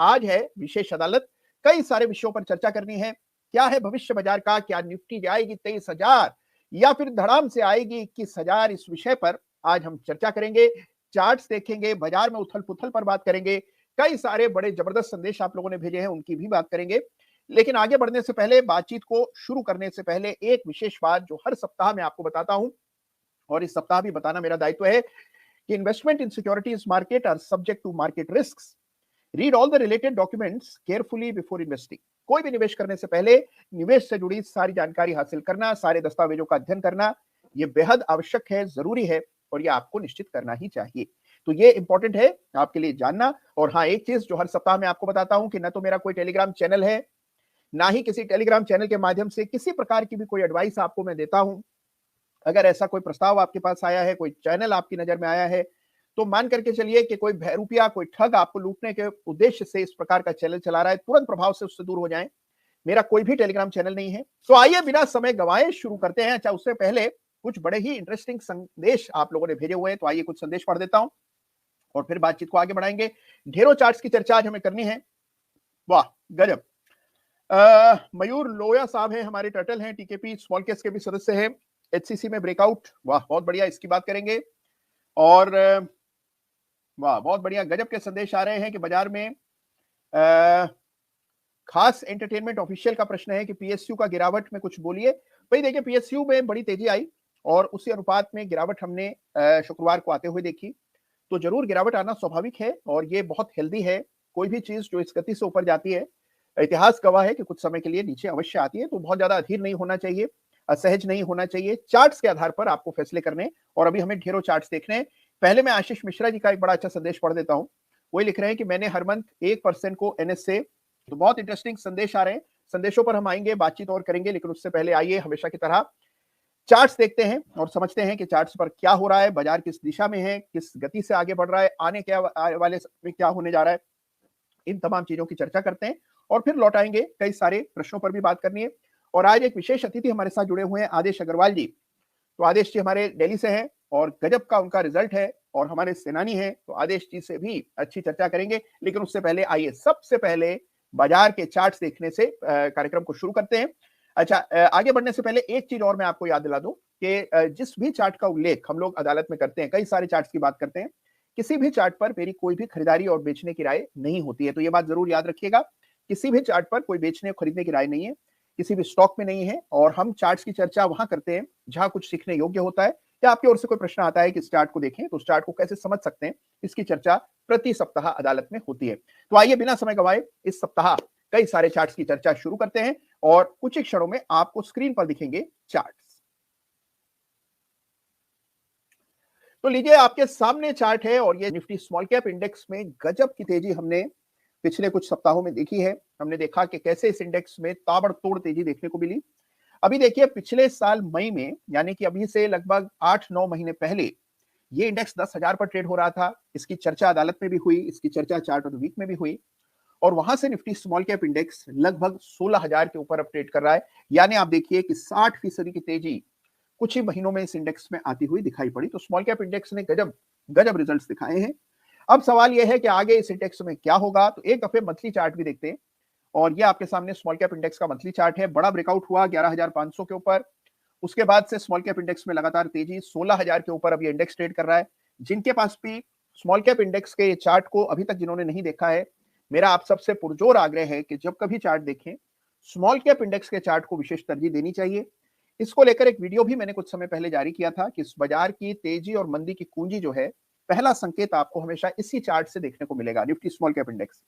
आज है विशेष अदालत। कई सारे विषयों पर चर्चा करनी है। क्या है भविष्य बाजार का? क्या निफ्टी जाएगी 23,000 या फिर धड़ाम से आएगी 21,000? इस विषय पर आज हम चर्चा करेंगे, चार्ट्स देखेंगे, बाजार में उथल-पुथल पर बात करेंगे। कई सारे बड़े जबरदस्त संदेश आप लोगों ने भेजे हैं, उनकी भी बात करेंगे। लेकिन आगे बढ़ने से पहले, बातचीत को शुरू करने से पहले एक विशेष बात जो हर सप्ताह मैं आपको बताता हूं, और इस सप्ताह भी बताना मेरा दायित्व है कि investment in securities market are subject to market risks. Read all the related documents carefully before investing. कोई भी निवेश करने से पहले निवेश से जुड़ी सारी जानकारी हासिल करना, सारे दस्तावेजों का अध्ययन करना, यह बेहद आवश्यक है, जरूरी है, और यह आपको निश्चित करना ही चाहिए। तो ये इंपॉर्टेंट है आपके लिए जानना। और हाँ, एक चीज जो हर सप्ताह में आपको बताता हूं कि न तो मेरा कोई टेलीग्राम चैनल है, ना ही किसी टेलीग्राम चैनल के माध्यम से किसी प्रकार की भी कोई एडवाइस आपको मैं देता हूं। अगर ऐसा कोई प्रस्ताव आपके पास आया है, कोई चैनल आपकी नजर में आया है, तो मान करके चलिए कि कोई बहरूपिया, कोई ठग आपको लूटने के उद्देश्य से इस प्रकार का चैनल चला रहा है, तुरंत प्रभाव से उससे दूर हो जाएं। मेरा कोई भी टेलीग्राम चैनल नहीं है। तो आइए बिना समय गंवाए शुरू करते हैं। अच्छा, उससे पहले कुछ बड़े ही इंटरेस्टिंग संदेश आप लोगों ने भेजे हुए हैं, तो आइए कुछ संदेश पढ़ देता हूं और फिर बातचीत को आगे बढ़ाएंगे। ढेरों चार्ट्स की चर्चा आज हमें करनी है। वाह, गजब। मयूर लोया साहब हैं, हमारे टर्टल हैं, टीकेपी स्मॉल कैप्स के भी सदस्य हैं, एचसीसी में ब्रेकआउट, वाह बहुत बढ़िया, इसकी बात करेंगे। और वाह बहुत बढ़िया, गजब के संदेश आ रहे हैं कि बाजार में खास एंटरटेनमेंट ऑफिशियल का प्रश्न है कि पीएसयू का गिरावट में कुछ बोलिए। भाई देखिए, पीएसयू में बड़ी तेजी आई और उसी अनुपात में गिरावट हमने शुक्रवार को आते हुए देखी। तो जरूर गिरावट आना स्वाभाविक है और ये बहुत हेल्दी है। कोई भी चीज जो इस गति से ऊपर जाती है, इतिहास गवाह है कि कुछ समय के लिए नीचे अवश्य आती है। तो बहुत ज्यादा अधीर नहीं होना चाहिए, असहज नहीं होना चाहिए। चार्ट्स के आधार पर आपको फैसले करने, और अभी हमें ढेरों चार्ट्स देखने हैं। पहले मैं आशीष मिश्रा जी का एक बड़ा अच्छा संदेश पढ़ देता हूं। वही लिख रहे हैं कि मैंने हर मंथ 1% को एनएस से। तो बहुत इंटरेस्टिंग संदेश आ रहे हैं, संदेशों पर हम आएंगे, बातचीत और करेंगे, लेकिन उससे पहले आइए हमेशा की तरह चार्ट्स देखते हैं और समझते हैं कि चार्ट्स पर क्या हो रहा है, बाजार किस दिशा में है, किस गति से आगे बढ़ रहा है, आने क्या वाले समय में क्या होने जा रहा है। इन तमाम चीजों की चर्चा करते हैं और फिर लौट आएंगे। कई सारे प्रश्नों पर भी बात करनी है। और आज एक विशेष अतिथि हमारे साथ जुड़े हुए हैं, आदेश अग्रवाल जी। तो आदेश जी हमारे दिल्ली से हैं और गजब का उनका रिजल्ट है और हमारे सेनानी हैं। तो आदेश जी से भी अच्छी चर्चा करेंगे, लेकिन उससे पहले आइए सबसे पहले बाजार के चार्ट्स देखने से कार्यक्रम को शुरू करते हैं। अच्छा, आगे बढ़ने से पहले एक चीज और मैं आपको याद दिला दूं कि जिस भी चार्ट का उल्लेख हम लोग अदालत में करते हैं, कई सारे चार्ट्स की बात करते हैं, किसी भी चार्ट पर मेरी कोई भी खरीदारी और बेचने की राय नहीं होती है। तो ये बात जरूर याद रखिएगा, किसी भी चार्ट पर कोई बेचने और खरीदने की राय नहीं है, किसी भी स्टॉक में नहीं है। और हम चार्ट्स की चर्चा वहां करते हैं जहां कुछ सीखने योग्य होता है, या आपकी ओर से कोई प्रश्न आता है कि इस चार्ट को देखें, तो उस चार्ट को कैसे समझ सकते हैं, इसकी चर्चा प्रति सप्ताह अदालत में होती है। तो आइए बिना समय गंवाए इस सप्ताह कई सारे चार्ट्स की चर्चा शुरू करते हैं और कुछ ही क्षणों में आपको स्क्रीन पर दिखेंगे चार्ट्स। तो लीजिए, आपके सामने चार्ट है और ये निफ्टी स्मॉल कैप इंडेक्स में गजब की तेजी हमने पिछले कुछ सप्ताहों में देखी है। हमने देखा कि कैसे इस इंडेक्स में ताबड़तोड़ तेजी देखने को मिली। अभी देखिए, पिछले साल मई में, यानी कि अभी से लगभग 8-9 महीने पहले, ये इंडेक्स 10,000 पर ट्रेड हो रहा था। इसकी चर्चा अदालत में भी हुई, इसकी चर्चा चार्ट ऑफ द वीक में भी हुई, और वहां से निफ्टी स्मॉल कैप इंडेक्स लगभग 16,000 के ऊपर अब ट्रेड कर रहा है। यानी आप देखिए कि 60% की तेजी कुछ ही महीनों में इस इंडेक्स में आती हुई दिखाई पड़ी। तो स्मॉल कैप इंडेक्स ने गजब गजब रिजल्ट्स दिखाए हैं। अब सवाल यह है कि आगे इस इंडेक्स में क्या होगा। तो एक दफे मंथली चार्ट भी देखते हैं, और ये आपके सामने स्मॉल कैप इंडेक्स का मंथली चार्ट है। बड़ा ब्रेकआउट हुआ 11,500 के ऊपर। उसके बाद से स्मॉल कैप इंडेक्स में लगातार तेजी, 16,000 के ऊपर अब ये इंडेक्स ट्रेड कर रहा है। जिनके पास भी स्मॉल कैप इंडेक्स के चार्ट को अभी तक जिन्होंने नहीं देखा है, मेरा आप सबसे पुरजोर आग्रह है कि जब कभी चार्ट देखें, स्मॉल कैप इंडेक्स के चार्ट को विशेष तरजीह देनी चाहिए। इसको लेकर एक वीडियो भी मैंने कुछ समय पहले जारी किया था कि इस बाजार की तेजी और मंदी की कुंजी जो है, पहला संकेत आपको हमेशा इसी चार्ट से देखने को मिलेगा। निफ्टी स्मॉल कैप इंडेक्स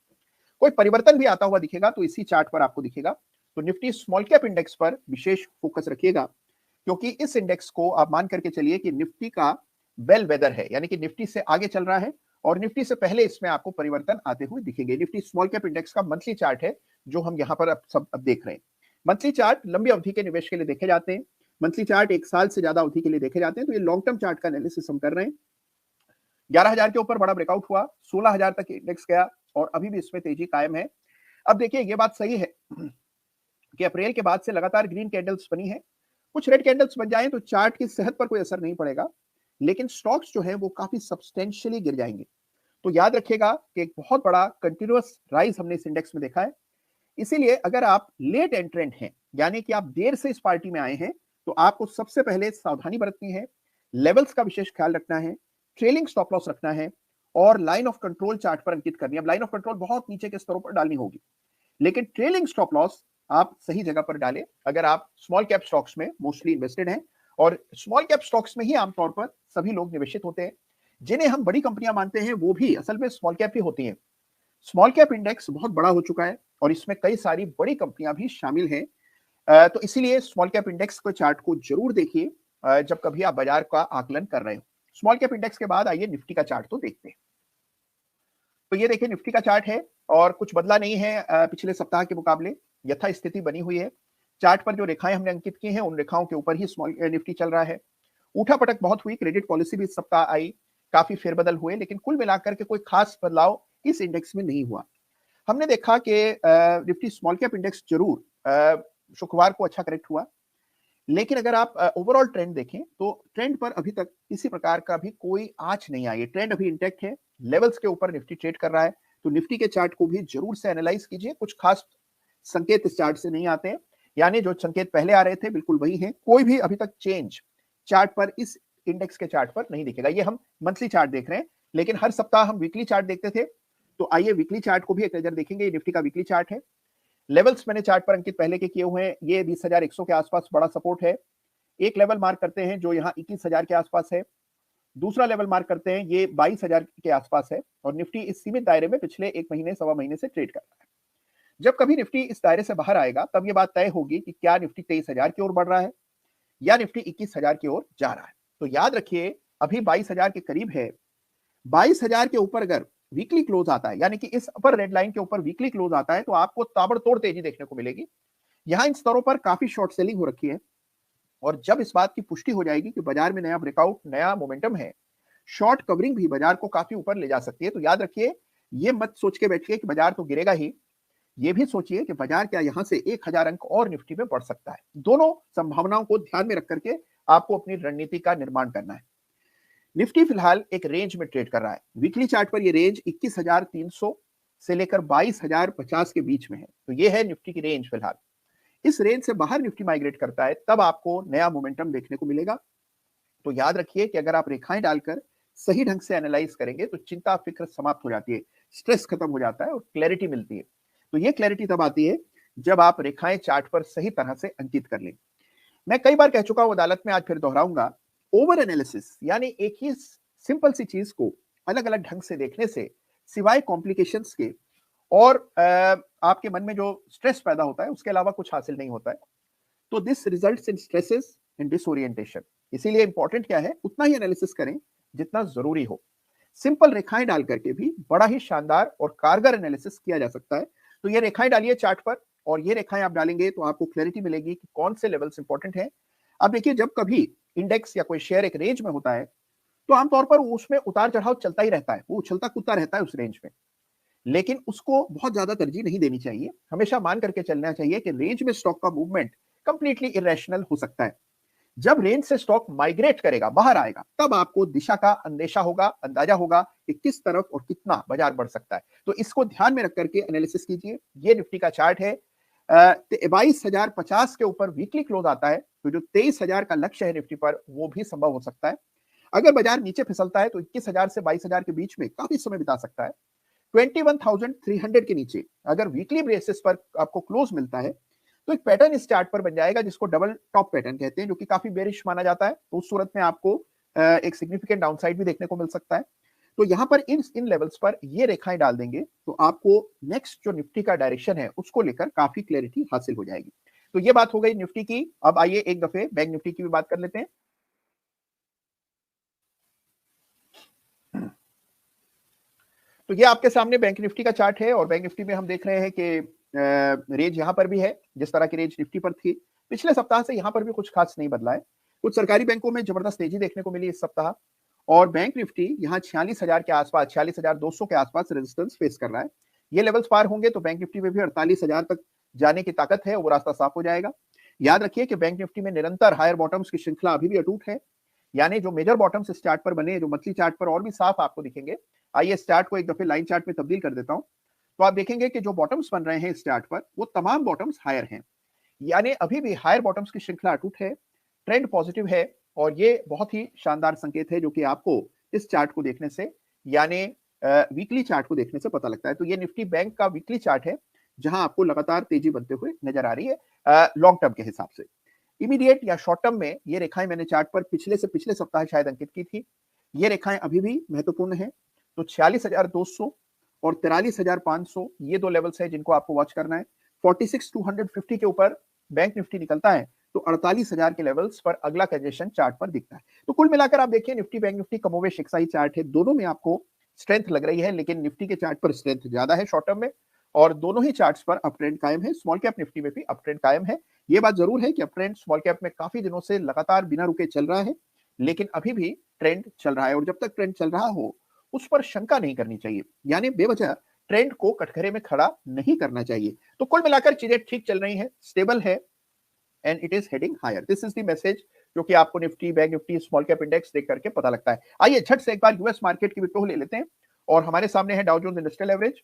कोई परिवर्तन भी आता हुआ दिखेगा तो इसी चार्ट पर आपको दिखेगा। तो निफ्टी स्मॉल कैप इंडेक्स पर विशेष फोकस रखिएगा, क्योंकि इस इंडेक्स को आप मान करके चलिए कि निफ्टी का बेल वेदर है, यानी कि निफ्टी से आगे चल रहा है और निफ्टी से पहले इसमें आपको परिवर्तन आते हुए दिखेंगे। निफ्टी स्मॉल कैप इंडेक्स का मंथली चार्ट है जो हम यहाँ पर अब देख रहे हैं। मंथली चार्ट लंबी अवधि के निवेश के लिए देखे जाते हैं। मंथली चार्ट एक साल से ज्यादा अवधि के लिए देखे जाते हैं। तो ये लॉन्ग टर्म चार्ट का एनालिसिस हम कर रहे हैं। 11,000 के ऊपर बड़ा ब्रेकआउट हुआ, 16,000 तक इंडेक्स गया और अभी भी इसमें तेजी कायम है। अब देखिए, ये बात सही है कि अप्रैल के बाद से लगातार ग्रीन कैंडल्स बनी है। कुछ रेड कैंडल्स बन जाएं तो चार्ट की सेहत पर कोई असर नहीं पड़ेगा, लेकिन स्टॉक्स जो है वो काफी सब्सटेंशियली गिर जाएंगे। तो याद रखिएगा कि एक बहुत बड़ा कंटिन्यूअस राइज हमने इस इंडेक्स में देखा है। इसीलिए अगर आप लेट एंट्रेंट हैं, यानी कि आप देर से इस पार्टी में आए हैं, तो आपको सबसे पहले सावधानी बरतनी है, लेवल्स का विशेष ख्याल रखना है, ट्रेलिंग स्टॉप लॉस रखना है और लाइन ऑफ कंट्रोल चार्ट पर अंकित करनी है। अब लाइन ऑफ कंट्रोल बहुत नीचे के स्तरों पर डालनी होगी, लेकिन ट्रेलिंग स्टॉप लॉस आप सही जगह पर डालें अगर आप स्मॉल कैप स्टॉक्स में मोस्टली इन्वेस्टेड हैं। और स्मॉल कैप स्टॉक्स में ही आमतौर पर सभी लोग निवेशित होते हैं। जिन्हें हम बड़ी कंपनियां मानते हैं वो भी असल में स्मॉल कैप ही होती हैं। स्मॉल कैप इंडेक्स बहुत बड़ा हो चुका है और इसमें कई सारी बड़ी कंपनियां भी शामिल हैं। तो इसीलिए स्मॉल कैप इंडेक्स के चार्ट को जरूर देखिए जब कभी आप बाजार का आकलन कर रहे हो। स्मॉल कैप इंडेक्स के बाद आइए निफ्टी का चार्ट तो देखते हैं। तो ये देखिए निफ्टी का चार्ट है और कुछ बदला नहीं है पिछले सप्ताह के मुकाबले, यथा स्थिति बनी हुई है। चार्ट पर जो रेखाएं हमने अंकित की हैं उन रेखाओं के ऊपर ही स्मॉल निफ्टी चल रहा है। उठापटक बहुत हुई, क्रेडिट पॉलिसी भी इस सप्ताह आई, काफी फेरबदल हुए, लेकिन कुल मिलाकर के कोई खास बदलाव इस इंडेक्स में नहीं हुआ। हमने देखा कि निफ्टी स्मॉल कैप इंडेक्स जरूर शुक्रवार को अच्छा करेक्ट हुआ, लेकिन अगर आप ओवरऑल ट्रेंड देखें तो ट्रेंड पर अभी तक किसी प्रकार का भी कोई आंच नहीं आई है। ट्रेंड अभी इंटैक्ट है, लेवल्स के ऊपर निफ्टी ट्रेड कर रहा है। तो निफ्टी के चार्ट को भी जरूर से एनालाइज कीजिए। कुछ खास संकेत इस चार्ट से नहीं आते हैं, यानी जो संकेत पहले आ रहे थे बिल्कुल वही है। कोई भी अभी तक चेंज चार्ट पर इस इंडेक्स के चार्ट पर नहीं दिखेगा। ये हम मंथली चार्ट देख रहे हैं, लेकिन हर सप्ताह हम वीकली चार्ट देखते थे। तो आइए वीकली चार्ट को भी एक नजर देखेंगे। ये निफ्टी का वीकली चार्ट है। लेवल्स मैंने चार्ट पर अंकित पहले के किए हुए हैं। ये 20,100 के आसपास बड़ा सपोर्ट है। एक लेवल मार्क करते हैं जो यहाँ 21,000 के आसपास है। दूसरा लेवल मार्क करते हैं ये 22,000 के आसपास है। और निफ्टी इस सीमित दायरे में पिछले एक महीने सवा महीने से ट्रेड कर रहा है। जब कभी निफ्टी इस दायरे से बाहर आएगा तब ये बात तय होगी कि क्या निफ्टी 23,000 की ओर बढ़ रहा है या निफ्टी 21,000 की ओर जा रहा है। तो याद रखिए अभी 22,000 के करीब है। 22,000 के ऊपर अगर वीकली क्लोज आता है, यानी कि इस अपर रेड लाइन के ऊपर वीकली क्लोज आता है, तो आपको ताबड़तोड़ तेजी देखने को मिलेगी। यहां इन स्तरों पर काफी शॉर्ट सेलिंग हो रखी है और जब इस बात की पुष्टि हो जाएगी कि बाजार में नया ब्रेकआउट, नया मोमेंटम है, शॉर्ट कवरिंग भी बाजार को काफी ऊपर ले जा सकती है। तो याद रखिए ये मत सोच के बैठिए कि बाजार तो गिरेगा ही, ये भी सोचिए कि बाजार क्या यहां से 1,000 अंक और निफ्टी में बढ़ सकता है। दोनों संभावनाओं को ध्यान में रख करके आपको अपनी रणनीति का निर्माण करना है। निफ्टी फिलहाल एक रेंज में ट्रेड कर रहा है। वीकली चार्ट पर ये रेंज 21,300 से लेकर 22,050 के बीच में है। तो ये है निफ्टी की रेंज फिलहाल। इस रेंज से बाहर निफ्टी माइग्रेट करता है तब आपको नया मोमेंटम देखने को मिलेगा। तो याद रखिए कि अगर आप रेखाएं डालकर सही ढंग से एनालाइज करेंगे तो चिंता फिक्र समाप्त हो जाती है, स्ट्रेस खत्म हो जाता है और क्लैरिटी मिलती है। तो ये क्लैरिटी तब आती है जब आप रेखाएं चार्ट पर सही तरह से अंकित कर लें। मैं कई बार कह चुका हूं, अदालत में आज फिर दोहराऊंगा, ओवर एनालिसिस यानी एक ही सिंपल सी चीज को अलग अलग ढंग से देखने से सिवाय कॉम्प्लिकेशंस के और आपके मन में जो स्ट्रेस पैदा होता है उसके अलावा कुछ हासिल नहीं होता है। तो this results in stresses and disorientation. इसीलिए इंपॉर्टेंट क्या है, उतना ही एनालिसिस करें जितना जरूरी हो। सिंपल रेखाएं डाल करके भी बड़ा ही शानदार और कारगर एनालिसिस किया जा सकता है। तो ये रेखाएं डालिए चार्ट पर और ये रेखाएं आप डालेंगे तो आपको क्लैरिटी मिलेगी कि कौन से लेवल्स इंपॉर्टेंट है। अब देखिए जब कभी इंडेक्स या कोई शेयर एक रेंज में होता है तो आमतौर पर उसमें उतार चढ़ाव चलता ही रहता है, वो उछलता कूदता रहता है उस रेंज में, लेकिन उसको बहुत ज्यादा तरजीह नहीं देनी चाहिए। हमेशा मान करके चलना चाहिए कि रेंज में स्टॉक का मूवमेंट कंप्लीटली इरेशनल हो सकता है। जब रेंज से स्टॉक माइग्रेट करेगा, बाहर आएगा, तब आपको दिशा का अंदेशा होगा, अंदाजा होगा कि किस तरफ और कितना बाजार बढ़ सकता है। तो इसको ध्यान में रख करके एनालिसिस कीजिए। ये निफ्टी का चार्ट है। 22,050 के ऊपर वीकली क्लोज आता है तो जो 23,000 का लक्ष्य है निफ्टी पर वो भी संभव हो सकता है। अगर बाजार नीचे फिसलता है तो 21,000 से 22,000 के बीच में काफी समय बिता सकता है। 21,300 के नीचे अगर वीकली बेसिस पर आपको क्लोज मिलता है तो एक पैटर्न इस चार्ट पर बन जाएगा जिसको डबल टॉप पैटर्न कहते हैं, जो कि काफी बेरिश माना जाता है। तो उस सूरत में आपको एक सिग्निफिकेंट डाउनसाइड भी देखने को मिल सकता है। तो यहां पर इन लेवल्स पर ये रेखाएं डाल देंगे तो आपको नेक्स्ट जो निफ्टी का डायरेक्शन है उसको लेकर काफी क्लैरिटी हासिल हो जाएगी। तो ये बात हो गई निफ्टी की। अब आइए एक दफे बैंक निफ्टी की भी बात कर लेते हैं। तो ये आपके सामने बैंक निफ्टी का चार्ट है और बैंक निफ्टी में हम देख रहे हैं कि रेंज यहां पर भी है जिस तरह की रेंज निफ्टी पर थी। पिछले सप्ताह से यहां पर भी कुछ खास नहीं बदला है। कुछ सरकारी बैंकों में जबरदस्त तेजी देखने को मिली इस सप्ताह और बैंक निफ्टी यहाँ 46,000 के आसपास, 46,200 के आसपास रेजिस्टेंस फेस कर रहा है। ये लेवल्स पार होंगे तो बैंक निफ्टी में भी 48,000 तक जाने की ताकत है, वो रास्ता साफ हो जाएगा। याद रखिए कि बैंक निफ्टी में निरंतर हायर बॉटम्स की श्रृंखला अभी भी अटूट है, यानी जो मेजर बॉटम्स इस चार्ट पर बने, जो मंथली चार्ट पर और भी साफ आपको दिखेंगे, आइए इस चार्ट को एक दफे लाइन चार्ट में तब्दील कर देता हूं, तो आप देखेंगे कि जो बॉटम्स बन रहे हैं इस चार्ट पर वो तमाम बॉटम्स हायर हैं, यानी अभी भी हायर बॉटम्स की श्रृंखला अटूट है, ट्रेंड पॉजिटिव है, और ये बहुत ही शानदार संकेत है जो कि आपको इस चार्ट को देखने से, यानी वीकली चार्ट को देखने से पता लगता है। तो ये निफ्टी बैंक का वीकली चार्ट है जहां आपको लगातार तेजी बनते हुए नजर आ रही है लॉन्ग टर्म के हिसाब से। इमीडिएट या शॉर्ट टर्म में ये रेखाएं मैंने चार्ट पर पिछले से पिछले सप्ताह शायद अंकित की थी, ये रेखाएं अभी भी महत्वपूर्ण है। तो 46,200 और 43,500 ये दो लेवल्स है जिनको आपको वॉच करना है। 46,250 के ऊपर बैंक निफ्टी निकलता है तो 48,000 के लेवल्स पर अगला कंजेशन चार्ट पर दिखता है। तो कुल मिलाकर आप देखिए निफ्टी बैंक निफ्टी कमोवेश एक सा ही चार्ट है, दोनों में आपको स्ट्रेंथ लग रही है, लेकिन निफ्टी के चार्ट पर स्ट्रेंथ ज्यादा है शॉर्ट टर्म में, और दोनों ही चार्ट्स पर अप ट्रेंड कायम है। स्मॉल कैप निफ्टी में भी अप ट्रेंड कायम है। ये बात जरूर है कि अप ट्रेंड स्मॉल कैप में काफी दिनों से लगातार बिना रुके चल रहा है, लेकिन अभी भी ट्रेंड चल रहा है, और जब तक ट्रेंड चल रहा हो उस पर शंका नहीं करनी चाहिए, यानी बेवजह ट्रेंड को कटघरे में खड़ा नहीं करना चाहिए। तो कुल मिलाकर चीजें ठीक चल रही हैं, स्टेबल है, and it is heading higher. This is the message जो कि आपको Nifty bank Nifty small cap index देख करके पता लगता है। आइए झट से एक बार यूएस मार्केट की विंडो ले लेते हैं, और हमारे सामने है डाउ जोन्स इंडस्ट्रियल एवरेज।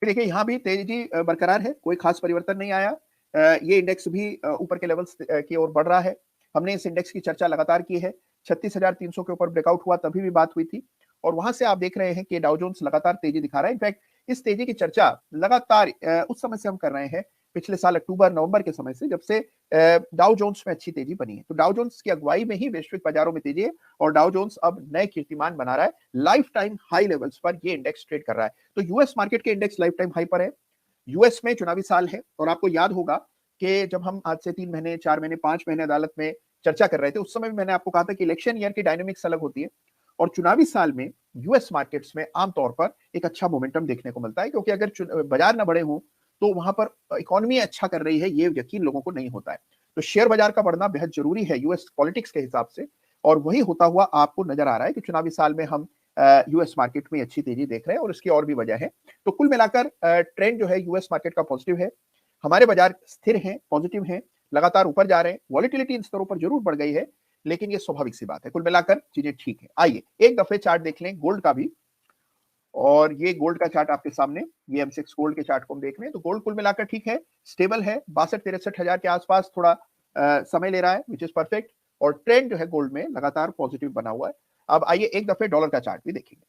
देखिए यहाँ भी तेजी बरकरार है, कोई खास परिवर्तन नहीं आया। ये इंडेक्स भी ऊपर के लेवल्स की ओर बढ़ रहा है। हमने इस इंडेक्स की चर्चा लगातार की है, 36,300 के ऊपर ब्रेकआउट हुआ तभी भी बात हुई थी, और वहां से आप देख रहे हैं कि डाउ जोन्स लगातार तेजी दिखा रहा है। इनफैक्ट इस तेजी की चर्चा लगातार उस समय से हम कर रहे हैं, पिछले साल अक्टूबर नवंबर के समय से, जब से डाउ जोन्स में अच्छी तेजी बनी है। तो डाउ जोन्स की अगुवाई में ही वैश्विक बाजारों में तेजी है, और डाउ जोन्स अब नए कीर्तिमान बना रहा है। लाइफ टाइम हाई लेवल्स पर ये इंडेक्स ट्रेड कर रहा है। तो यूएस मार्केट के इंडेक्स लाइफ टाइम हाई पर है। यूएस में चुनावी साल है, और आपको याद होगा कि जब हम आज से 3 महीने 4 महीने 5 महीने अदालत में चर्चा कर रहे थे, उस समय भी मैंने आपको कहा था कि इलेक्शन ईयर की डायनेमिक्स अलग होती है, और चुनावी साल में यूएस मार्केट्स में आमतौर पर एक अच्छा मोमेंटम देखने को मिलता है, क्योंकि अगर बाजार ना बढ़े हों तो वहां पर इकोनॉमी अच्छा कर रही है ये यकीन लोगों को नहीं होता है। तो शेयर बाजार का बढ़ना बेहद जरूरी है यूएस पॉलिटिक्स के हिसाब से, और वही होता हुआ आपको नजर आ रहा है कि चुनावी साल में हम यूएस मार्केट में अच्छी तेजी देख रहे हैं, और इसकी और भी वजह है। तो कुल मिलाकर ट्रेंड जो है यूएस मार्केट का पॉजिटिव है। हमारे बाजार स्थिर हैं, पॉजिटिव हैं, लगातार ऊपर जा रहे हैं। वॉलिटिलिटी इन स्तरों पर जरूर बढ़ गई है, लेकिन ये स्वाभाविक सी बात है। कुल मिलाकर चीजें ठीक है। आइए एक दफे चार्ट देख लें गोल्ड का भी, और ये गोल्ड का चार्ट आपके सामने, ये M6 गोल्ड के चार्ट को हम देख रहे हैं। तो गोल्ड कुल मिलाकर ठीक है, स्टेबल है, 62-63 हजार के आसपास थोड़ा समय ले रहा है, विच इज परफेक्ट, और ट्रेंड जो है गोल्ड में लगातार पॉजिटिव बना हुआ है। अब आइए एक दफे डॉलर का चार्ट भी देखेंगे।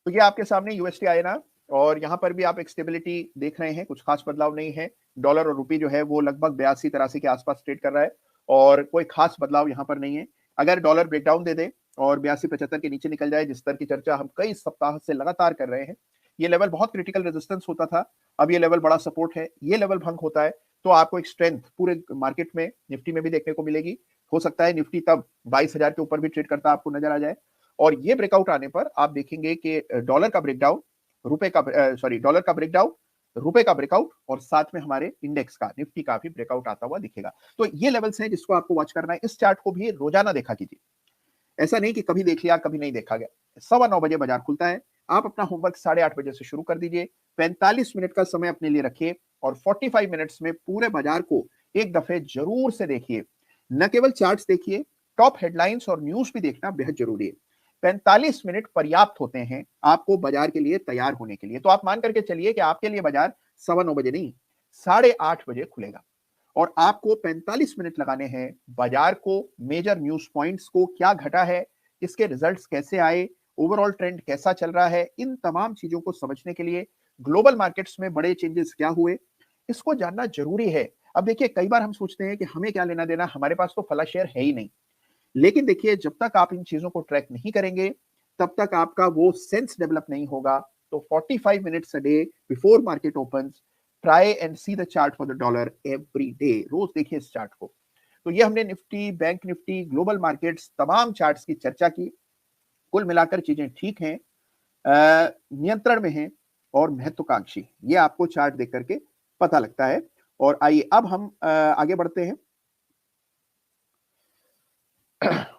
तो ये आपके सामने यूएसडी INR, और यहां पर भी आप एक स्टेबिलिटी देख रहे हैं, कुछ खास बदलाव नहीं है। डॉलर और रुपये जो है वो लगभग 82-83 के आसपास ट्रेड कर रहा है, और कोई खास बदलाव यहां पर नहीं है। अगर डॉलर ब्रेकडाउन दे दे और 82-75 के नीचे निकल जाए, जिस तरह की चर्चा हम कई सप्ताह से लगातार कर रहे हैं, ये लेवल बहुत क्रिटिकल रेजिस्टेंस होता था, अब ये लेवल बड़ा सपोर्ट है। ये लेवल भंग होता है तो आपको एक स्ट्रेंथ पूरे मार्केट में, निफ्टी में भी देखने को मिलेगी। हो सकता है निफ्टी तब 22,000 के ऊपर भी ट्रेड करता आपको नजर आ जाए, और ये ब्रेकआउट आने पर आप देखेंगे कि डॉलर का ब्रेकडाउन, डॉलर का ब्रेकडाउन, रुपए का ब्रेकआउट, और साथ में हमारे इंडेक्स का, निफ्टी का भी ब्रेकआउट आता हुआ दिखेगा। तो ये लेवल्स हैं जिसको आपको वॉच करना है। इस चार्ट को भी रोजाना देखा कीजिए, ऐसा नहीं कि कभी देख लिया कभी नहीं देखा गया। 9:15 बजे बाजार खुलता है, आप अपना होमवर्क 8:30 बजे से शुरू कर दीजिए, 45 मिनट का समय अपने लिए रखिए, और 45 मिनट्स में पूरे बाजार को एक दफे जरूर से देखिए। न केवल चार्ट्स देखिए, टॉप हेडलाइंस और न्यूज भी देखना बेहद जरूरी है। 45 मिनट पर्याप्त होते हैं आपको बाजार के लिए तैयार होने के लिए। तो आप मान करके चलिए कि आपके लिए बाजार 9:15 बजे नहीं, 8:30 बजे खुलेगा, और आपको 45 मिनट लगाने हैं बाजार को, मेजर न्यूज पॉइंट्स को, क्या घटा है, इसके रिजल्ट्स कैसे आए, ओवरऑल ट्रेंड कैसा चल रहा है, इन तमाम चीजों को समझने के लिए, ग्लोबल मार्केट्स में बड़े चेंजेस क्या हुए, इसको जानना जरूरी है। अब देखिए कई बार हम सोचते हैं कि हमें क्या लेना देना, हमारे पास तो फला शेयर है ही नहीं, लेकिन देखिए जब तक आप इन चीजों को ट्रैक नहीं करेंगे तब तक आपका वो सेंस डेवलप नहीं होगा। तो 45 minutes a day before market opens, try and see the chart for the dollar every day, रोज देखिए इस चार्ट को। तो ये हमने Nifty, bank Nifty, global markets, तमाम चार्ट्स की चर्चा की। कुल मिलाकर चीजें ठीक हैं, नियंत्रण में हैं और महत्वाकांक्षी, ये आपको चार्ट देख करके पता लगता है। और आइए अब हम आगे बढ़ते हैं,